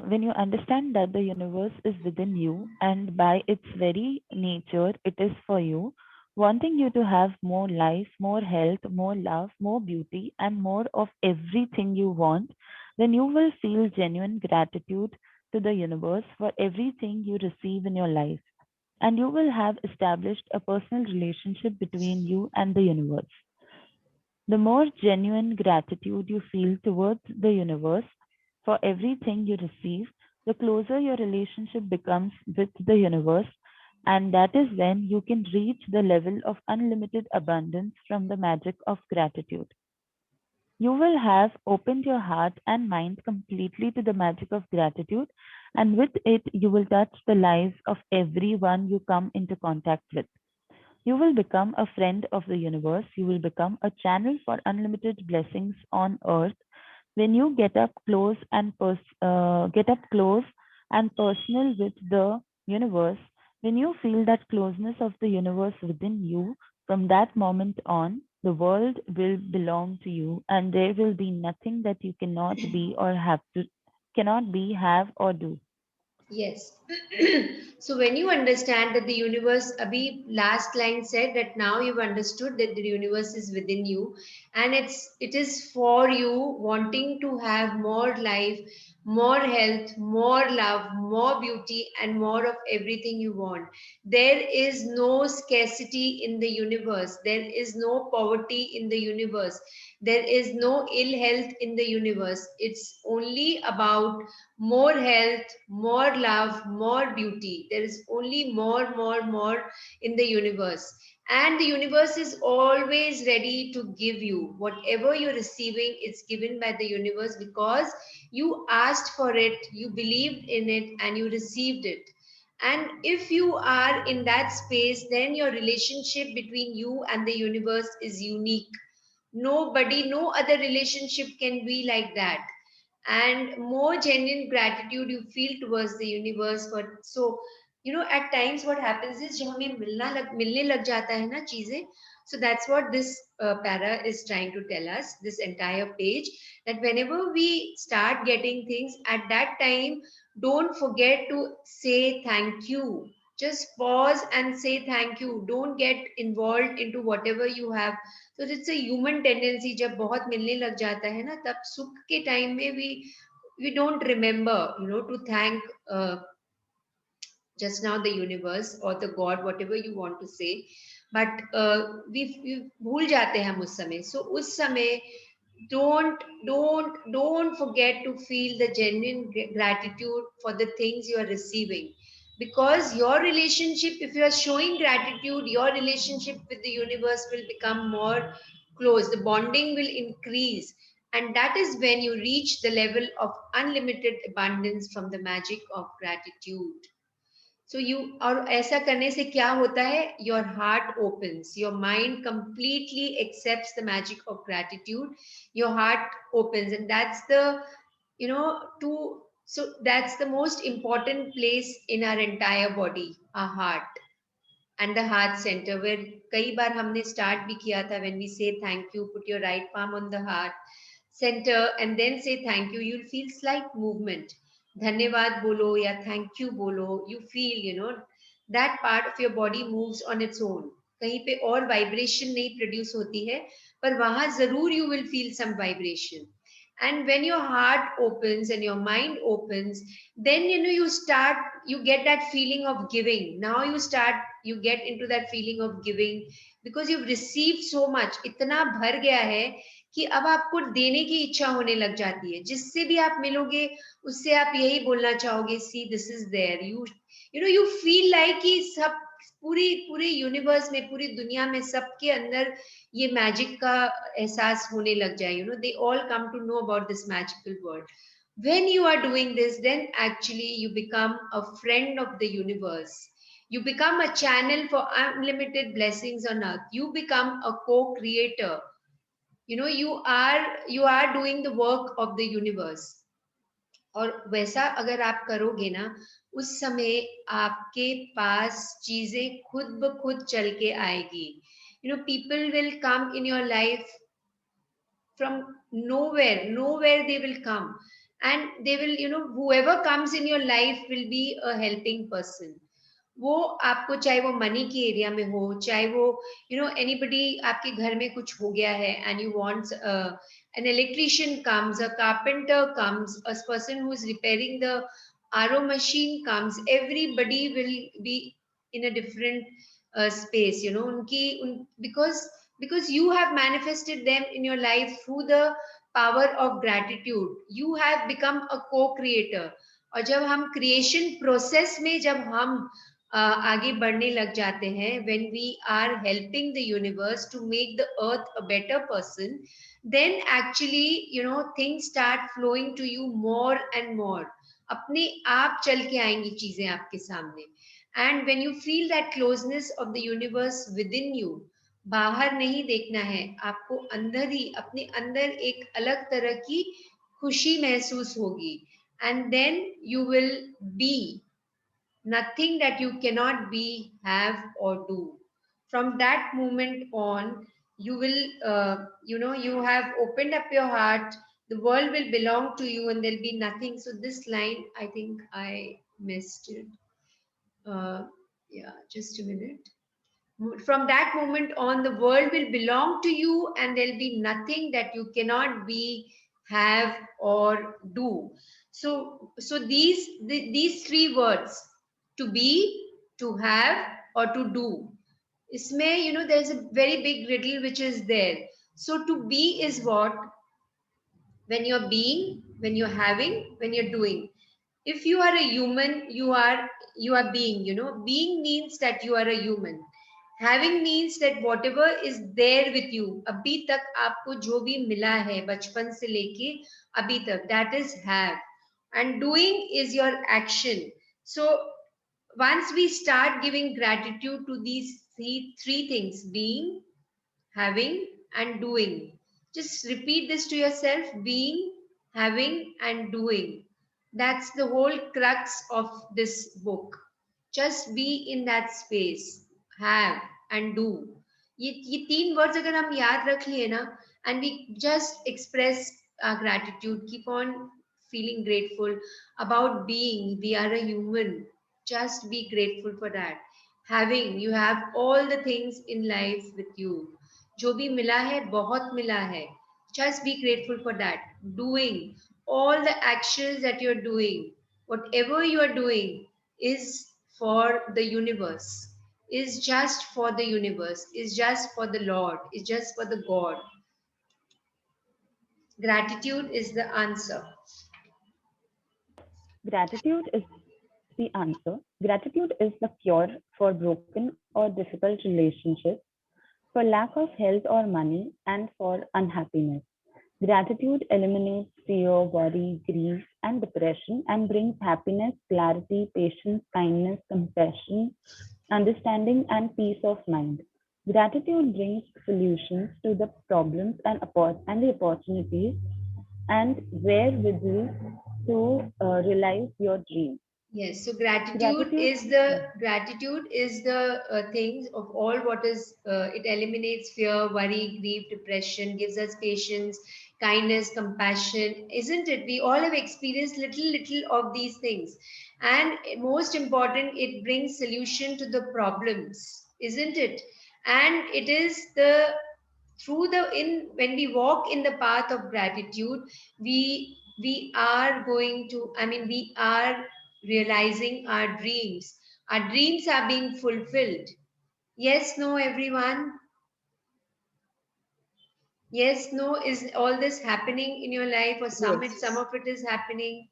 [SPEAKER 6] when you understand that the universe is within you and by its very nature it is for you, wanting you to have more life, more health, more love, more beauty, and more of everything you want, then you will feel genuine gratitude to the universe for everything you receive in your life. And you will have established a personal relationship between you and the universe. The more genuine gratitude you feel towards the universe for everything you receive, the closer your relationship becomes with the universe. And that is when you can reach the level of unlimited abundance from the magic of gratitude. You will have opened your heart and mind completely to the magic of gratitude, and with it, you will touch the lives of everyone you come into contact with. You will become a friend of the universe. You will become a channel for unlimited blessings on earth. When you get up close and personal with the universe, when you feel that closeness of the universe within you, from that moment on, the world will belong to you, and there will be nothing that you cannot be or cannot be, have, or do.
[SPEAKER 1] Yes. So when you understand that the universe, Abhi last line said that now you've understood that the universe is within you, and it is for you wanting to have more life, more health, more love, more beauty, and more of everything you want. There is no scarcity in the universe. There is no poverty in the universe. There is no ill health in the universe. It's only about more health, more love, more beauty. There is only more in the universe. And the universe is always ready to give you whatever you're receiving. It's given by the universe because you asked for it, you believed in it, and you received it. And if you are in that space, then your relationship between you and the universe is unique. Nobody, no other relationship can be like that. And more genuine gratitude you feel towards the universe for. So at times what happens is जब हमें मिलने लग जाता है ना चीजें. So that's what this para is trying to tell us, this entire page, that whenever we start getting things at that time, don't forget to say thank you. Just pause and say thank you. Don't get involved into whatever you have. तो it's a human tendency, जब बहुत मिलने लग जाता है ना, तब सुख के टाइम में we don't remember to thank just now the universe or the god, whatever you want to say. But we भूल जाते हैं हम उस समय. So उस समय don't forget to feel the genuine gratitude for the things you are receiving, because your relationship, if you are showing gratitude, your relationship with the universe will become more close, the bonding will increase, and that is when you reach the level of unlimited abundance from the magic of gratitude. So you, और ऐसा करने से क्या होता है, your heart opens, your mind completely accepts the magic of gratitude, your heart opens, and that's the to so that's the most important place in our entire body, our heart and the heart center, where कई बार हमने start भी किया था, when we say thank you, put your right palm on the heart center and then say thank you, you'll feel slight movement. धन्यवाद बोलो या thank you बोलो, you feel that part of your body moves on its own. कहीं पे और vibration नहीं produce होती है, पर वहां जरूर you will feel some vibration. And when your heart opens and your mind opens, then you get that feeling of giving. Now you get into that feeling of giving because you've received so much. इतना भर गया है कि अब आपको देने की इच्छा होने लग जाती है. जिससे भी आप मिलोगे उससे आप यही बोलना चाहोगे, see this is there. You feel like कि सब पूरी यूनिवर्स में, पूरी दुनिया में सबके अंदर ये मैजिक का एहसास होने लग जाए. They all come to know about this magical world. When you are doing this, then actually you become a friend of the universe. You become a channel for unlimited blessings on earth. You become a co-creator. You are doing the work of the universe. और वैसा अगर आप करोगे ना, उस समय आपके पास चीजें खुद ब खुद चल के आएगी. People will come in your life from nowhere they will come, and they will, whoever comes in your life will be a helping person. वो आपको, चाहे वो मनी की एरिया में हो, चाहे वो एनीबडी, आपके घर में कुछ हो गया है and you want an electrician comes, a carpenter comes, a person who is repairing the RO machine comes, everybody will be in a different space, because you have manifested them in your life through the power of gratitude. You have become a co-creator. और जब हम creation process में जब हम आगे बढ़ने लग जाते हैं, when we are helping the universe to make the earth a better person, then actually things start flowing to you more and more. अपने आप चल के आएंगी चीजें आपके सामने. And when you feel that closeness of the universe within you, बाहर नहीं देखना है आपको, अंदर ही, अपने अंदर एक अलग तरह की खुशी महसूस होगी. And then you will be nothing that you cannot be, have, or do. From that moment on, you will, you have opened up your heart. The world will belong to you, and there'll be nothing. So this line, I think I missed it. Yeah, just a minute. From that moment on, the world will belong to you, and there'll be nothing that you cannot be, have, or do. So these three words: to be, to have, or to do. Isme, there's a very big riddle which is there. So to be is what? When you're being, when you're having, when you're doing. If you are a human, you are being. Being means that you are a human. Having means that whatever is there with you, अभी तक आपको जो भी मिला है बचपन से लेके अभी तक, that is have. And doing is your action. So once we start giving gratitude to these three things: being, having, and doing. Just repeat this to yourself: being, having, and doing. That's the whole crux of this book. Just be in that space, have and do. ये तीन words अगर हम याद रख लिए ना, and we just express our gratitude, keep on feeling grateful about being. We are a human. Just be grateful for that. Having, you have all the things in life with you. जो भी मिला है बहुत मिला है. Just be grateful for that. Doing, all the actions that you're doing, whatever you are doing is for the universe, is just for the universe, is just for the Lord, is just for the God. Gratitude is the answer.
[SPEAKER 6] Gratitude is the answer. Gratitude is the cure for broken or difficult relationships, for lack of health or money, and for unhappiness. Gratitude eliminates fear, worry, grief, and depression and brings happiness, clarity, patience, kindness, compassion, understanding, and peace of mind. Gratitude brings solutions to the problems and the opportunities and wherewithal to realize your dreams.
[SPEAKER 1] Yes, so gratitude is the things of all what is, it eliminates fear, worry, grief, depression, gives us patience, kindness, compassion, isn't it? We all have experienced little of these things, and most important, it brings solution to the problems, isn't it? And it is the through the in when we walk in the path of gratitude, we are going to, we are realizing our dreams. Our dreams are being fulfilled. Yes, no, everyone? Yes, no, is all this happening in your life, or some of it is happening?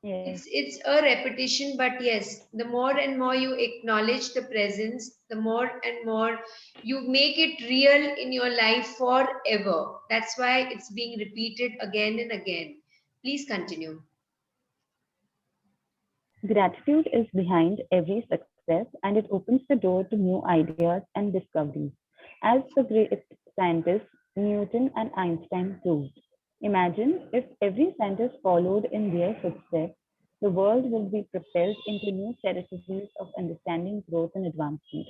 [SPEAKER 6] Yes.
[SPEAKER 1] It's a repetition, but yes, the more and more you acknowledge the presence, the more and more you make it real in your life forever. That's why it's being repeated again and again. Please continue.
[SPEAKER 6] Gratitude is behind every success and it opens the door to new ideas and discoveries. As the great scientists Newton and Einstein proved. Imagine if every scientist followed in their footsteps, the world would be propelled into new territories of understanding, growth, and advancement.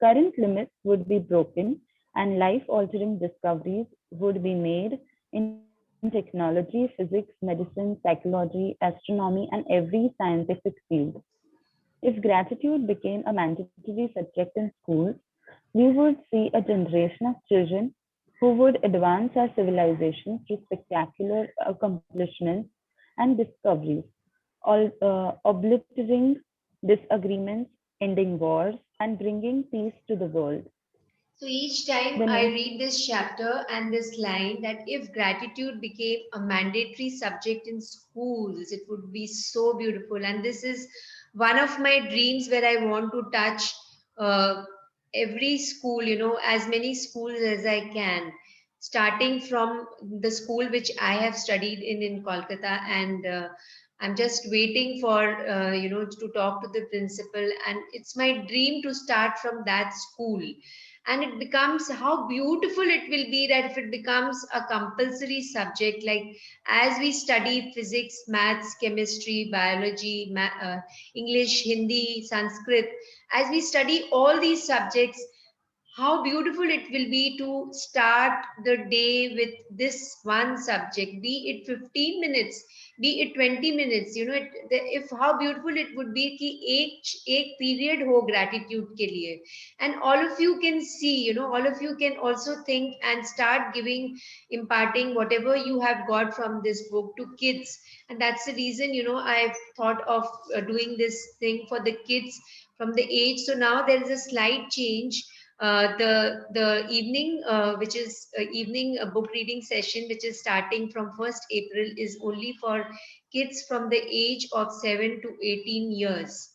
[SPEAKER 6] Current limits would be broken and life altering discoveries would be made in new ways. technology, physics, medicine, psychology, astronomy, and every scientific field. If gratitude became a mandatory subject in schools, we would see a generation of children who would advance our civilization through spectacular accomplishments and discoveries, obliterating disagreements, ending wars, and bringing peace to the world.
[SPEAKER 1] So each time
[SPEAKER 6] The
[SPEAKER 1] I
[SPEAKER 6] nation
[SPEAKER 1] read this chapter and this line that if gratitude became a mandatory subject in schools, it would be so beautiful. And this is one of my dreams where I want to touch uh, every school, as many schools as I can, starting from the school which I have studied in Kolkata. And I'm just waiting for, to talk to the principal. And it's my dream to start from that school, and it becomes how beautiful it will be that if it becomes a compulsory subject, like as we study physics, maths, chemistry, biology, English, Hindi, Sanskrit, as we study all these subjects, how beautiful it will be to start the day with this one subject, be it 15 minutes, be it 20 minutes, if how beautiful it would be कि एक period हो gratitude के लिए. And all of you can see, all of you can also think and start giving, imparting whatever you have got from this book to kids. And that's the reason, I've thought of doing this thing for the kids from the age. So now there is a slight change. The evening, which is evening book reading session, which is starting from 1st April, is only for kids from the age of 7 to 18 years,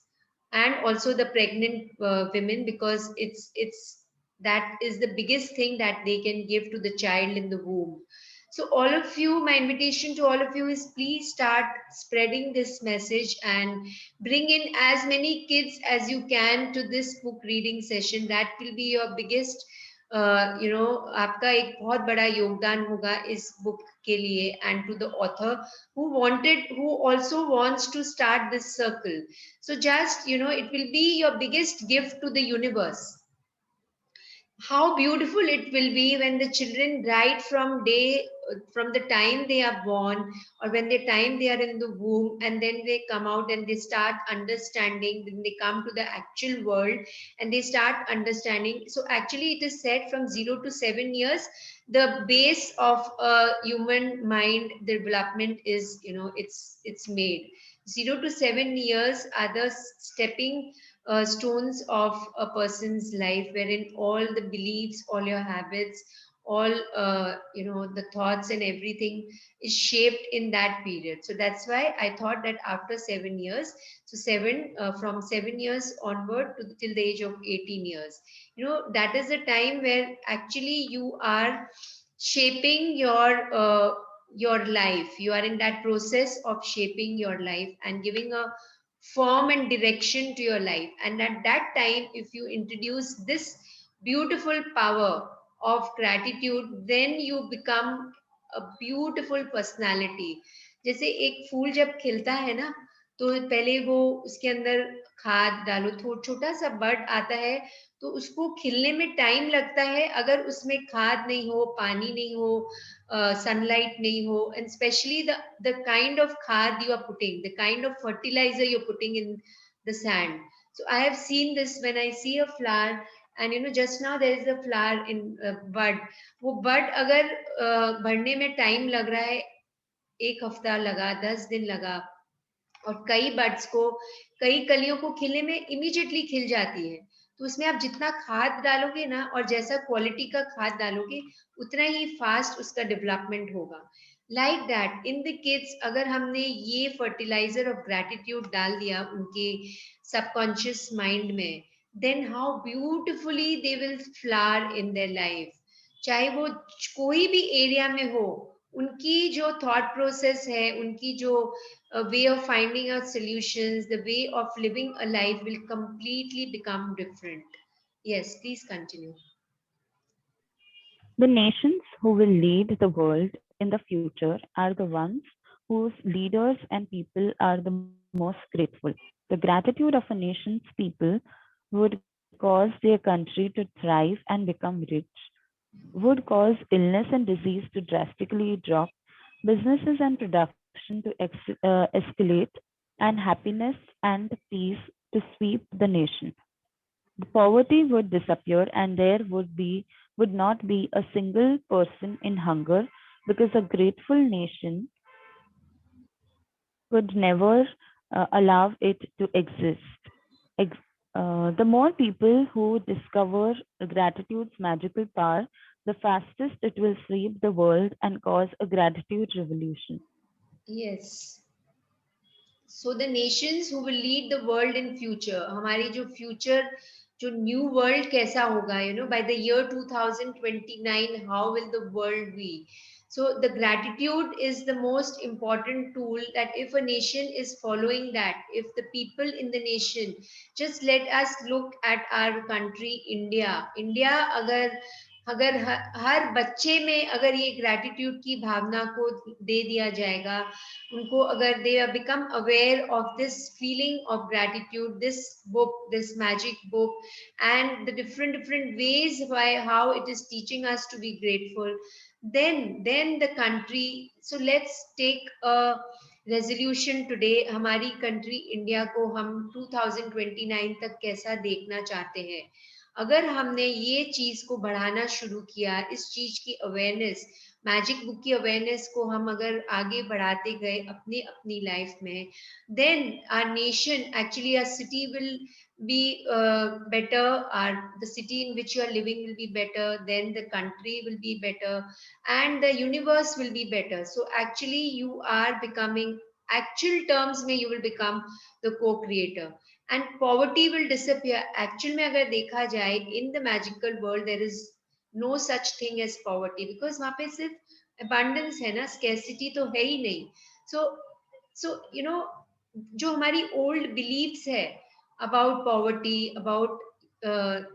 [SPEAKER 1] and also the pregnant women, because it's that is the biggest thing that they can give to the child in the womb. So all of you, my invitation to all of you is please start spreading this message and bring in as many kids as you can to this book reading session. That will be your biggest, आपका एक बहुत बड़ा योगदान होगा इस book के लिए, and to the author who also wants to start this circle. So just, it will be your biggest gift to the universe. How beautiful it will be when the children, right from the time they are born, or when the time they are in the womb, and then they come out and they start understanding, then they come to the actual world and they start understanding. So actually it is said from 0 to 7 years, the base of a human mind development is, it's made. 0 to 7 years are the stepping stones of a person's life, wherein all the beliefs, all your habits, all the thoughts and everything is shaped in that period. So that's why I thought that after 7 years, so from 7 years onward to till the age of 18 years, that is the time where actually you are shaping your life. You are in that process of shaping your life and giving a form and direction to your life. And at that time, if you introduce this beautiful power of gratitude, then you become a beautiful personality. जैसे एक फूल जब खिलता है ना, तो पहले वो उसके अंदर खाद डालो, छोटा सा बर्ड आता है, तो उसको खिलने में टाइम लगता है अगर उसमें खाद नहीं हो, पानी नहीं हो, sunlight nahi ho, and especially the kind of khad you are putting, the kind of fertilizer you're putting in the sand. So I have seen this when I see a flower, and just now there is a flower in bud. वो bud अगर बढ़ने में time लग रहा है, एक हफ्ता लगा, 10 दिन लगा, और कई बर्ड्स को, कई कलियों को खिलने में इमीडिएटली खिल जाती है, तो उसमें आप जितना खाद डालोगे ना, और जैसा क्वालिटी का खाद डालोगे, उतना ही फास्ट उसका डेवलपमेंट होगा. Like that in the kids, अगर हमने ये फर्टिलाइजर ऑफ ग्रैटिट्यूड डाल दिया उनके सबकॉन्शियस माइंड में, then how beautifully they will flower in their life. चाहे वो कोई भी एरिया में हो, उनकी जो थॉट प्रोसेस है, उनकी जो way of finding out solutions, the way of living a life will completely become different. Yes, please continue.
[SPEAKER 6] The nations who will lead the world in the future are the ones whose leaders and people are the most grateful. The gratitude of a nation's people would cause their country to thrive and become rich, would cause illness and disease to drastically drop, businesses and production to escalate, and happiness and peace to sweep the nation. The poverty would disappear, and there would not be a single person in hunger, because a grateful nation could never allow it to exist. The more people who discover gratitude's magical power, the fastest it will sweep the world and cause a gratitude revolution.
[SPEAKER 1] Yes. So the nations who will lead the world in future, हमारी जो future, जो new world कैसा होगा, by the year 2029, how will the world be? So the gratitude is the most important tool, that if a nation is following that, if the people in the nation, just let us look at our country, India अगर अगर हर बच्चे में अगर ये gratitude की भावना को दे दिया जाएगा, उनको अगर they become aware of this feeling of gratitude, this book, this magic book, and the different ways why how it is teaching us to be grateful, then the country. So let's take a resolution today, हमारी country India को हम 2029 तक कैसा देखना चाहते हैं. अगर हमने ये चीज को बढ़ाना शुरू किया, इस चीज की अवेयरनेस, मैजिक बुक की अवेयरनेस को हम अगर आगे बढ़ाते गए अपनी अपनी लाइफ में, then our nation, actually our city will be better, the city in which you are living will be better, then the country will be better, and the universe will be better. So actually you are becoming, actual terms में you will become the co-creator, and poverty will disappear. Actual में अगर देखा जाए, in the magical world there is no such thing as poverty, because वहाँ पे सिर्फ abundance है ना, scarcity तो है ही नहीं. So जो हमारी old beliefs है about poverty, about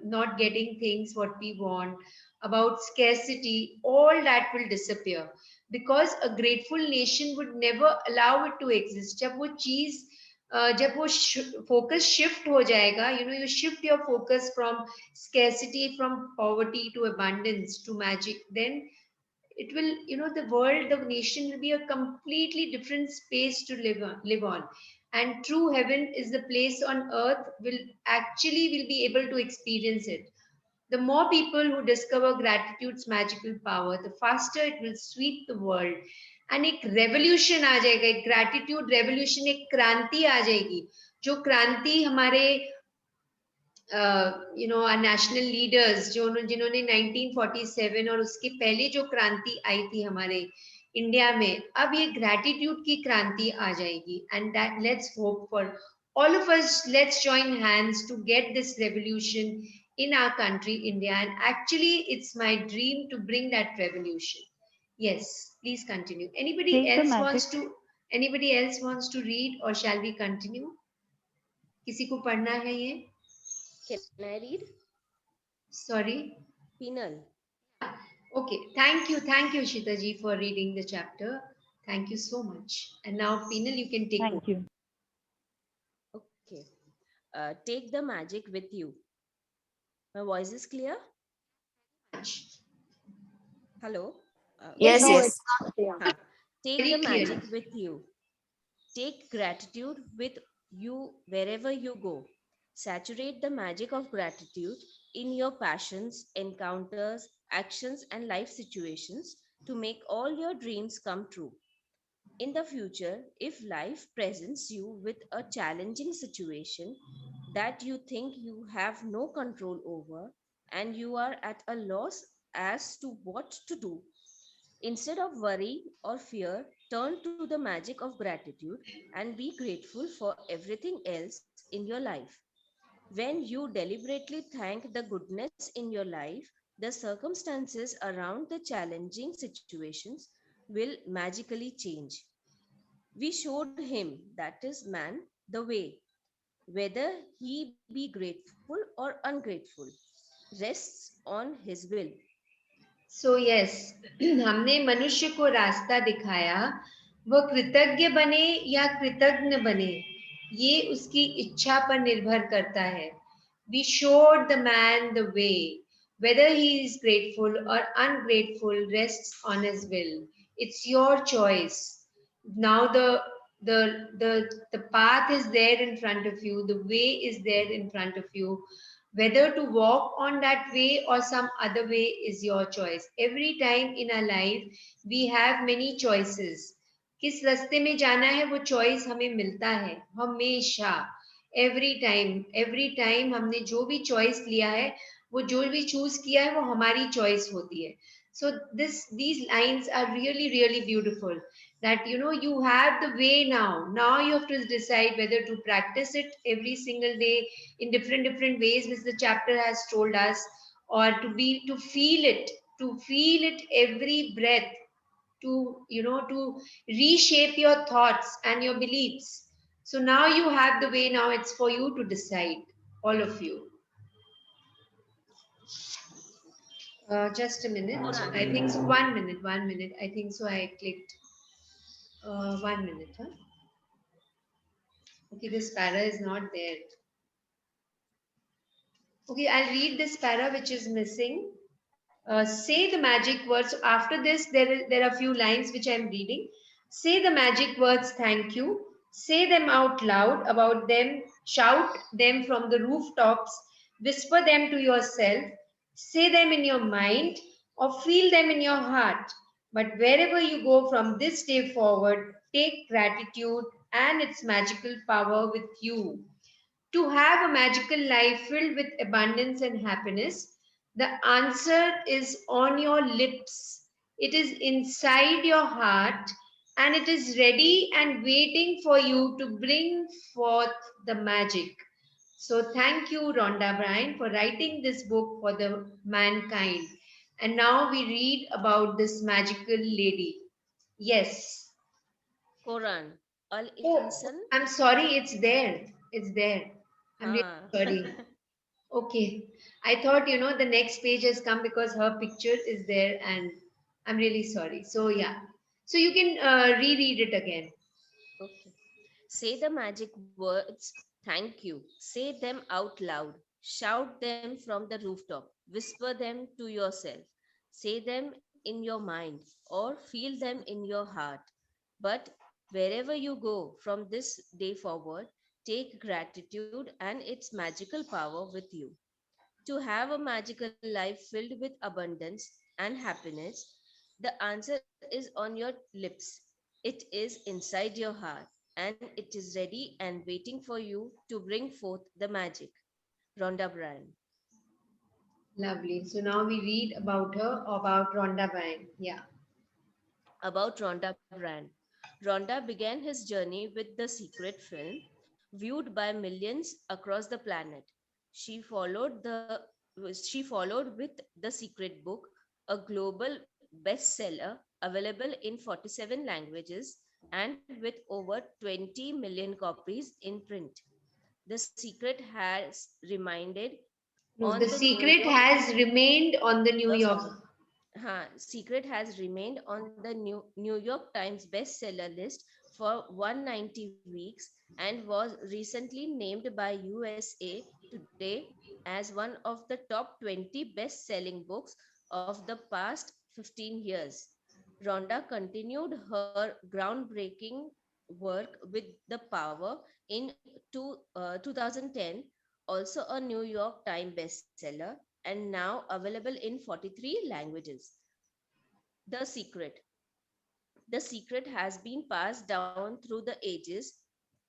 [SPEAKER 1] not getting things what we want, about scarcity, all that will disappear, because a grateful nation would never allow it to exist. जब वो चीज जब वो focus shift हो जाएगा, you shift your focus from scarcity, from poverty to abundance to magic, then it will, the world, the nation will be a completely different space to live on. And true heaven is the place on earth, will be able to experience it. The more people who discover gratitude's magical power, the faster it will sweep the world. And एक revolution आ जाएगा, एक gratitude revolution, एक क्रांति आ जाएगी, जो क्रांति हमारे our national leaders, जिन्होंने 1947 और उसके पहले जो क्रांति आई थी हमारे इंडिया में, अब ये ग्रैटिट्यूड की क्रांति आ जाएगी. And that, let's hope for all of us, let's join hands to get this revolution in our country, India. And actually, it's my dream to bring that revolution. Yes, please continue. Anybody else wants to read, or shall we continue? किसी को पढ़ना है ये?
[SPEAKER 5] Can I read?
[SPEAKER 1] Sorry?
[SPEAKER 5] Penal.
[SPEAKER 1] Okay, thank you, Shita ji, for reading the chapter. Thank you so much. And now, Penal, you can take over.
[SPEAKER 6] Thank you.
[SPEAKER 5] Okay. Take the magic with you. My voice is clear? Hello?
[SPEAKER 3] Yes,
[SPEAKER 1] no,
[SPEAKER 3] yes.
[SPEAKER 5] Take
[SPEAKER 1] Very
[SPEAKER 5] the
[SPEAKER 1] clear.
[SPEAKER 5] magic with you. Take gratitude with you wherever you go. Saturate the magic of gratitude in your passions, encounters, actions, and life situations to make all your dreams come true. In the future, if life presents you with a challenging situation that you think you have no control over, and you are at a loss as to what to do, instead of worry or fear, turn to the magic of gratitude and be grateful for everything else in your life. When you deliberately thank the goodness in your life, the circumstances around the challenging situations will magically change. We showed him, that is man, the way, whether he be grateful or ungrateful, rests on his will.
[SPEAKER 1] So yes, हमने मनुष्य को रास्ता दिखाया, वह कृतज्ञ बने या कृतज्ञ बने, ये उसकी इच्छा पर निर्भर करता है. We showed the man the way, whether he is grateful or ungrateful rests on his will. It's your choice. Now the path is there in front of you, the way is there in front of you. Whether to walk on that way or some other way is your choice. Every time in our life we have many choices. किस रास्ते में जाना है वो choice हमें मिलता है हमेशा. एवरी टाइम हमने जो भी चॉइस लिया है, वो जो भी चूज किया है, वो हमारी चॉइस होती है. So these lines are really really beautiful, that you have the way. Now you have to decide whether to practice it every single day in different ways which the chapter has told us, or to feel it every breath, to reshape your thoughts and your beliefs. So now you have the way. Now it's for you to decide, all of you. Just a minute.
[SPEAKER 5] Quran.
[SPEAKER 1] I think so. 1 minute. 1 minute. I think so. I clicked. 1 minute. Huh? Okay, this para is not there. Okay, I'll read this para which is missing. Say the magic words. So after this, there are a few lines which I'm reading. Say the magic words, thank you. Say them out loud about them. Shout them from the rooftops. Whisper them to yourself. Say them in your mind or feel them in your heart. But wherever you go from this day forward, take gratitude and its magical power with you. To have a magical life filled with abundance and happiness, the answer is on your lips. It is inside your heart, and it is ready and waiting for you to bring forth the magic. So thank you, Rhonda Bryan, for writing this book for the mankind. And now we read about this magical lady. Yes.
[SPEAKER 5] Quran. Al
[SPEAKER 1] Oh,
[SPEAKER 5] Insan.
[SPEAKER 1] I'm sorry, it's there. It's there. I'm really
[SPEAKER 5] Ah.
[SPEAKER 1] sorry. Okay. I thought, the next page has come because her picture is there, and I'm really sorry. So, yeah. So you can reread it again.
[SPEAKER 5] Okay. Say the magic words, thank you. Say them out loud. Shout them from the rooftop. Whisper them to yourself. Say them in your mind or feel them in your heart. But wherever you go from this day forward, take gratitude and its magical power with you. To have a magical life filled with abundance and happiness, the answer is on your lips. It is inside your heart, and it is ready and waiting for you to bring forth the magic. Rhonda Bryan.
[SPEAKER 1] Lovely. So now we read about her, about Rhonda Byrne. Yeah.
[SPEAKER 5] About Rhonda Bryan. Rhonda began his journey with The Secret film, viewed by millions across the planet. She followed the she followed with The Secret Book, a global bestseller available in 47 languages and with over 20 million copies in print. The Secret has reminded
[SPEAKER 1] No,
[SPEAKER 5] on
[SPEAKER 1] The
[SPEAKER 5] the New
[SPEAKER 1] Secret
[SPEAKER 5] York
[SPEAKER 1] has remained on the New
[SPEAKER 5] sorry.
[SPEAKER 1] York.
[SPEAKER 5] Secret has remained on the New York Times bestseller list for 190 weeks and was recently named by USA Today as one of the top 20 best-selling books of the past 15 years. Rhonda continued her groundbreaking work with The Power in 2010, also a New York Times bestseller, and now available in 43 languages. The Secret. The secret has been passed down through the ages,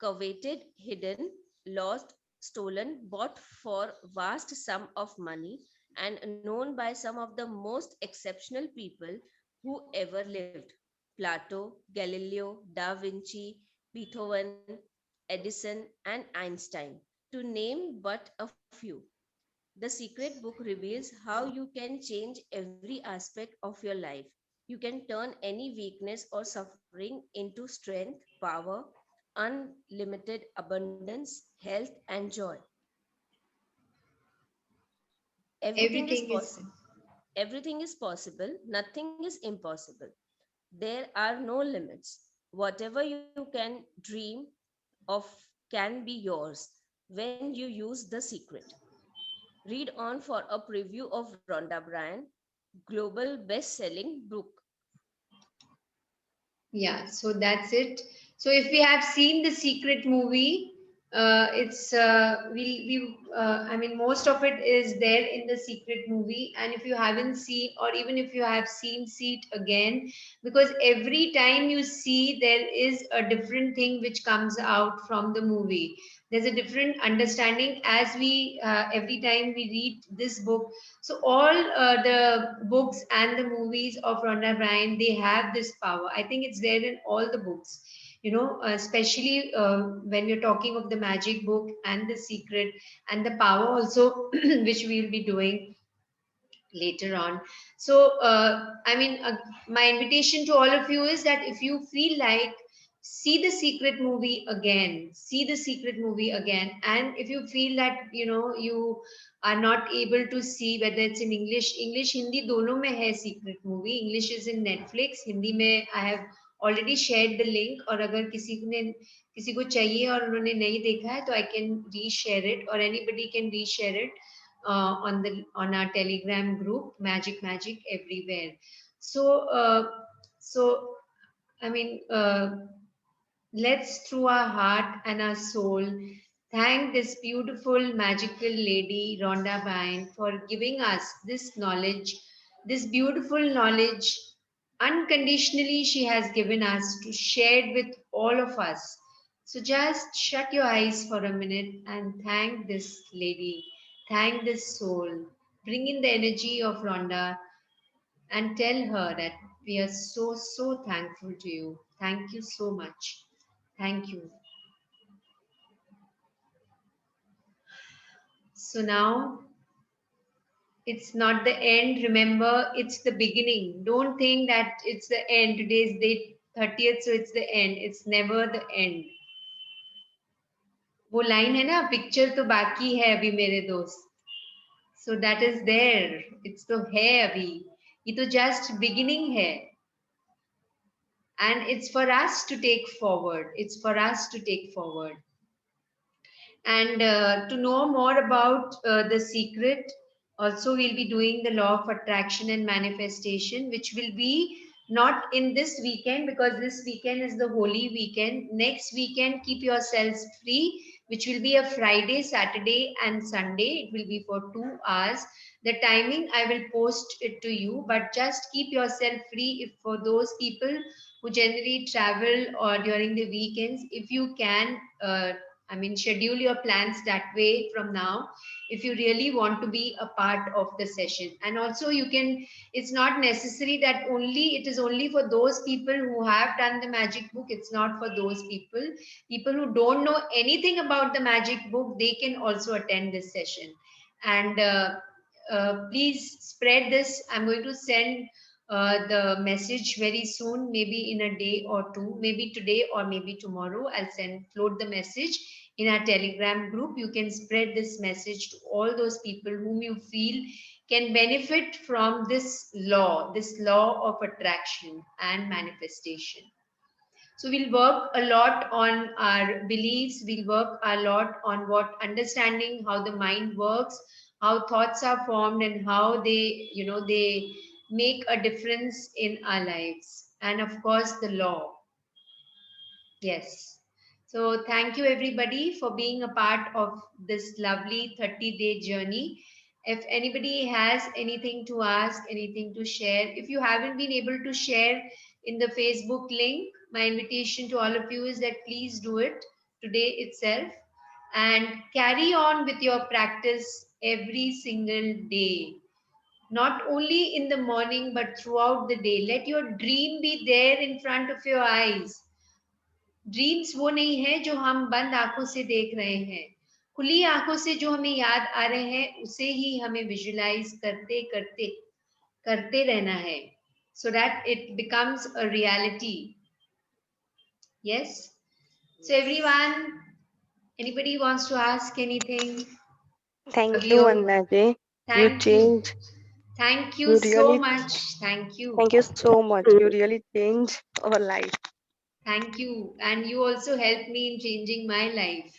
[SPEAKER 5] coveted, hidden, lost, stolen, bought for vast sum of money, and known by some of the most exceptional people who ever lived. Plato, Galileo, Da Vinci, Beethoven, Edison, and Einstein, to name but a few. The secret book reveals how you can change every aspect of your life. You can turn any weakness or suffering into strength, power, unlimited abundance, health, and joy. Everything is
[SPEAKER 1] Everything is.
[SPEAKER 5] possible. Everything is possible. Nothing is impossible. There are no limits. Whatever you can dream of can be yours when you use the secret. Read on for a preview of Rhonda Bryan, global best-selling book.
[SPEAKER 1] Yeah, so that's it. So if we have seen the Secret movie, it's I mean, most of it is there in the Secret movie. And if you haven't seen, or even if you have seen, see it again, because every time you see, there is a different thing which comes out from the movie. There's a different understanding as we every time we read this book. So all the books and the movies of Rhonda Byrne, they have this power. I think it's there in all the books, especially when we're talking of the magic book and the secret and the power also, which we'll be doing later on. So, my invitation to all of you is that if you feel like, see the secret movie again, see the secret movie again. And if you feel that, you are not able to see, whether it's in English, Hindi, dono mein hai secret movie. English is in Netflix, Hindi mein I have already shared the link. और अगर किसी को चाहिए और उन्होंने नहीं देखा है, तो I can reshare it, or anybody can reshare it on our Telegram group, Magic Everywhere. So so I mean, let's through our heart and our soul thank this beautiful magical lady Rhonda Byrne for giving us this knowledge, this beautiful knowledge unconditionally she has given us to share with all of us. So just shut your eyes for a minute and thank this lady, thank this soul, bring in the energy of Rhonda and tell her that we are so thankful to you. Thank you so much. Thank you. So now it's not the end. Remember, it's the beginning. Don't think that it's the end. Today's date 30th, so it's the end. It's never the end. वो line है ना, picture तो बाकी है अभी मेरे दोस्त. So that is there. It's तो है अभी. ये तो just beginning है. And it's for us to take forward. It's for us to take forward. And to know more about the secret, also we'll be doing the law of attraction and manifestation, which will be not in this weekend, because this weekend is the holy weekend. Next weekend, keep yourselves free, which will be a Friday, Saturday, and Sunday. It will be for 2 hours. The timing I will post it to you, but just keep yourself free. If for those people who generally travel or during the weekends, if you can schedule your plans that way from now, if you really want to be a part of the session. And also you can, it's not necessary that it is only for those people who have done the magic book. It's not for those people who don't know anything about the magic book, they can also attend this session. And please spread this. I'm going to send the message very soon, maybe in a day or two, maybe today or maybe tomorrow. I'll float the message in our Telegram group. You can spread this message to all those people whom you feel can benefit from this law of attraction and manifestation. So we'll work a lot on our beliefs. We'll work a lot on understanding how the mind works, how thoughts are formed, and how they make a difference in our lives. And of course, the law. Yes. So thank you everybody for being a part of this lovely 30-day journey. If anybody has anything to ask, anything to share, if you haven't been able to share in the Facebook link, my invitation to all of you is that please do it today itself and carry on with your practice every single day. Not only in the morning, but throughout the day. Let your dream be there in front of your eyes. Dreams वो नहीं है जो हम बंद आंखों से देख रहे हैं, खुली आंखों से जो हमें याद आ रहे हैं उसे ही हमें विजुलाइज करते करते करते रहना है, so that it becomes a reality. Yes. So everyone, anybody wants to ask anything?
[SPEAKER 7] Thank you, Vandana ji. You
[SPEAKER 1] Thank you.
[SPEAKER 7] changed.
[SPEAKER 1] Thank you
[SPEAKER 7] You
[SPEAKER 1] so
[SPEAKER 7] really,
[SPEAKER 1] much. Thank you.
[SPEAKER 7] thank you so much. You really changed our life.
[SPEAKER 1] Thank you. And you also helped me in changing my life.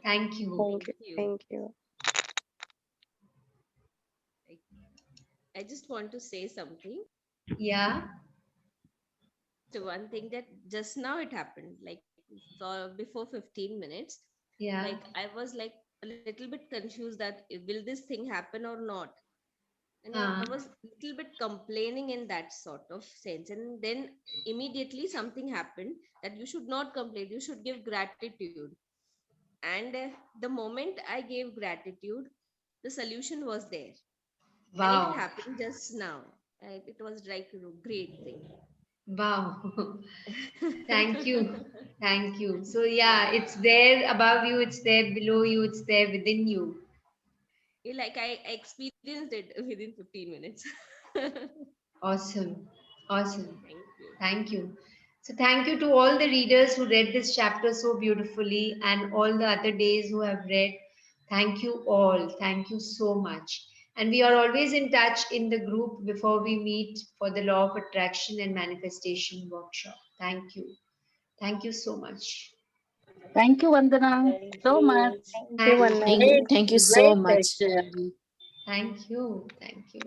[SPEAKER 1] Thank you.
[SPEAKER 7] Thank you. Thank you.
[SPEAKER 5] I just want to say something.
[SPEAKER 1] Yeah.
[SPEAKER 5] one thing that just now it happened, like before 15 minutes.
[SPEAKER 1] Yeah.
[SPEAKER 5] Like I was like a little bit confused that will this thing happen or not? And I was a little bit complaining in that sort of sense. And then immediately something happened that you should not complain, you should give gratitude. And the moment I gave gratitude, the solution was there. And it
[SPEAKER 1] Wow.
[SPEAKER 5] happened just now. And it was like a great thing.
[SPEAKER 1] Wow. Thank you. Thank you. So, yeah, it's there above you, it's there below you, it's there within you.
[SPEAKER 5] Like I experienced it within 15 minutes.
[SPEAKER 1] Awesome. Awesome.
[SPEAKER 5] Thank you.
[SPEAKER 1] Thank you. So, thank you to all the readers who read this chapter so beautifully and all the other days who have read. Thank you all. Thank you so much. And we are always in touch in the group before we meet for the Law of Attraction and Manifestation workshop. Thank you. Thank you so much.
[SPEAKER 2] Thank you, Vandana,
[SPEAKER 5] Thank
[SPEAKER 2] so
[SPEAKER 5] you.
[SPEAKER 2] much.
[SPEAKER 7] Thank you, Vandana.
[SPEAKER 3] Thank you so
[SPEAKER 2] Great
[SPEAKER 3] much.
[SPEAKER 2] session.
[SPEAKER 1] Thank you. Thank you.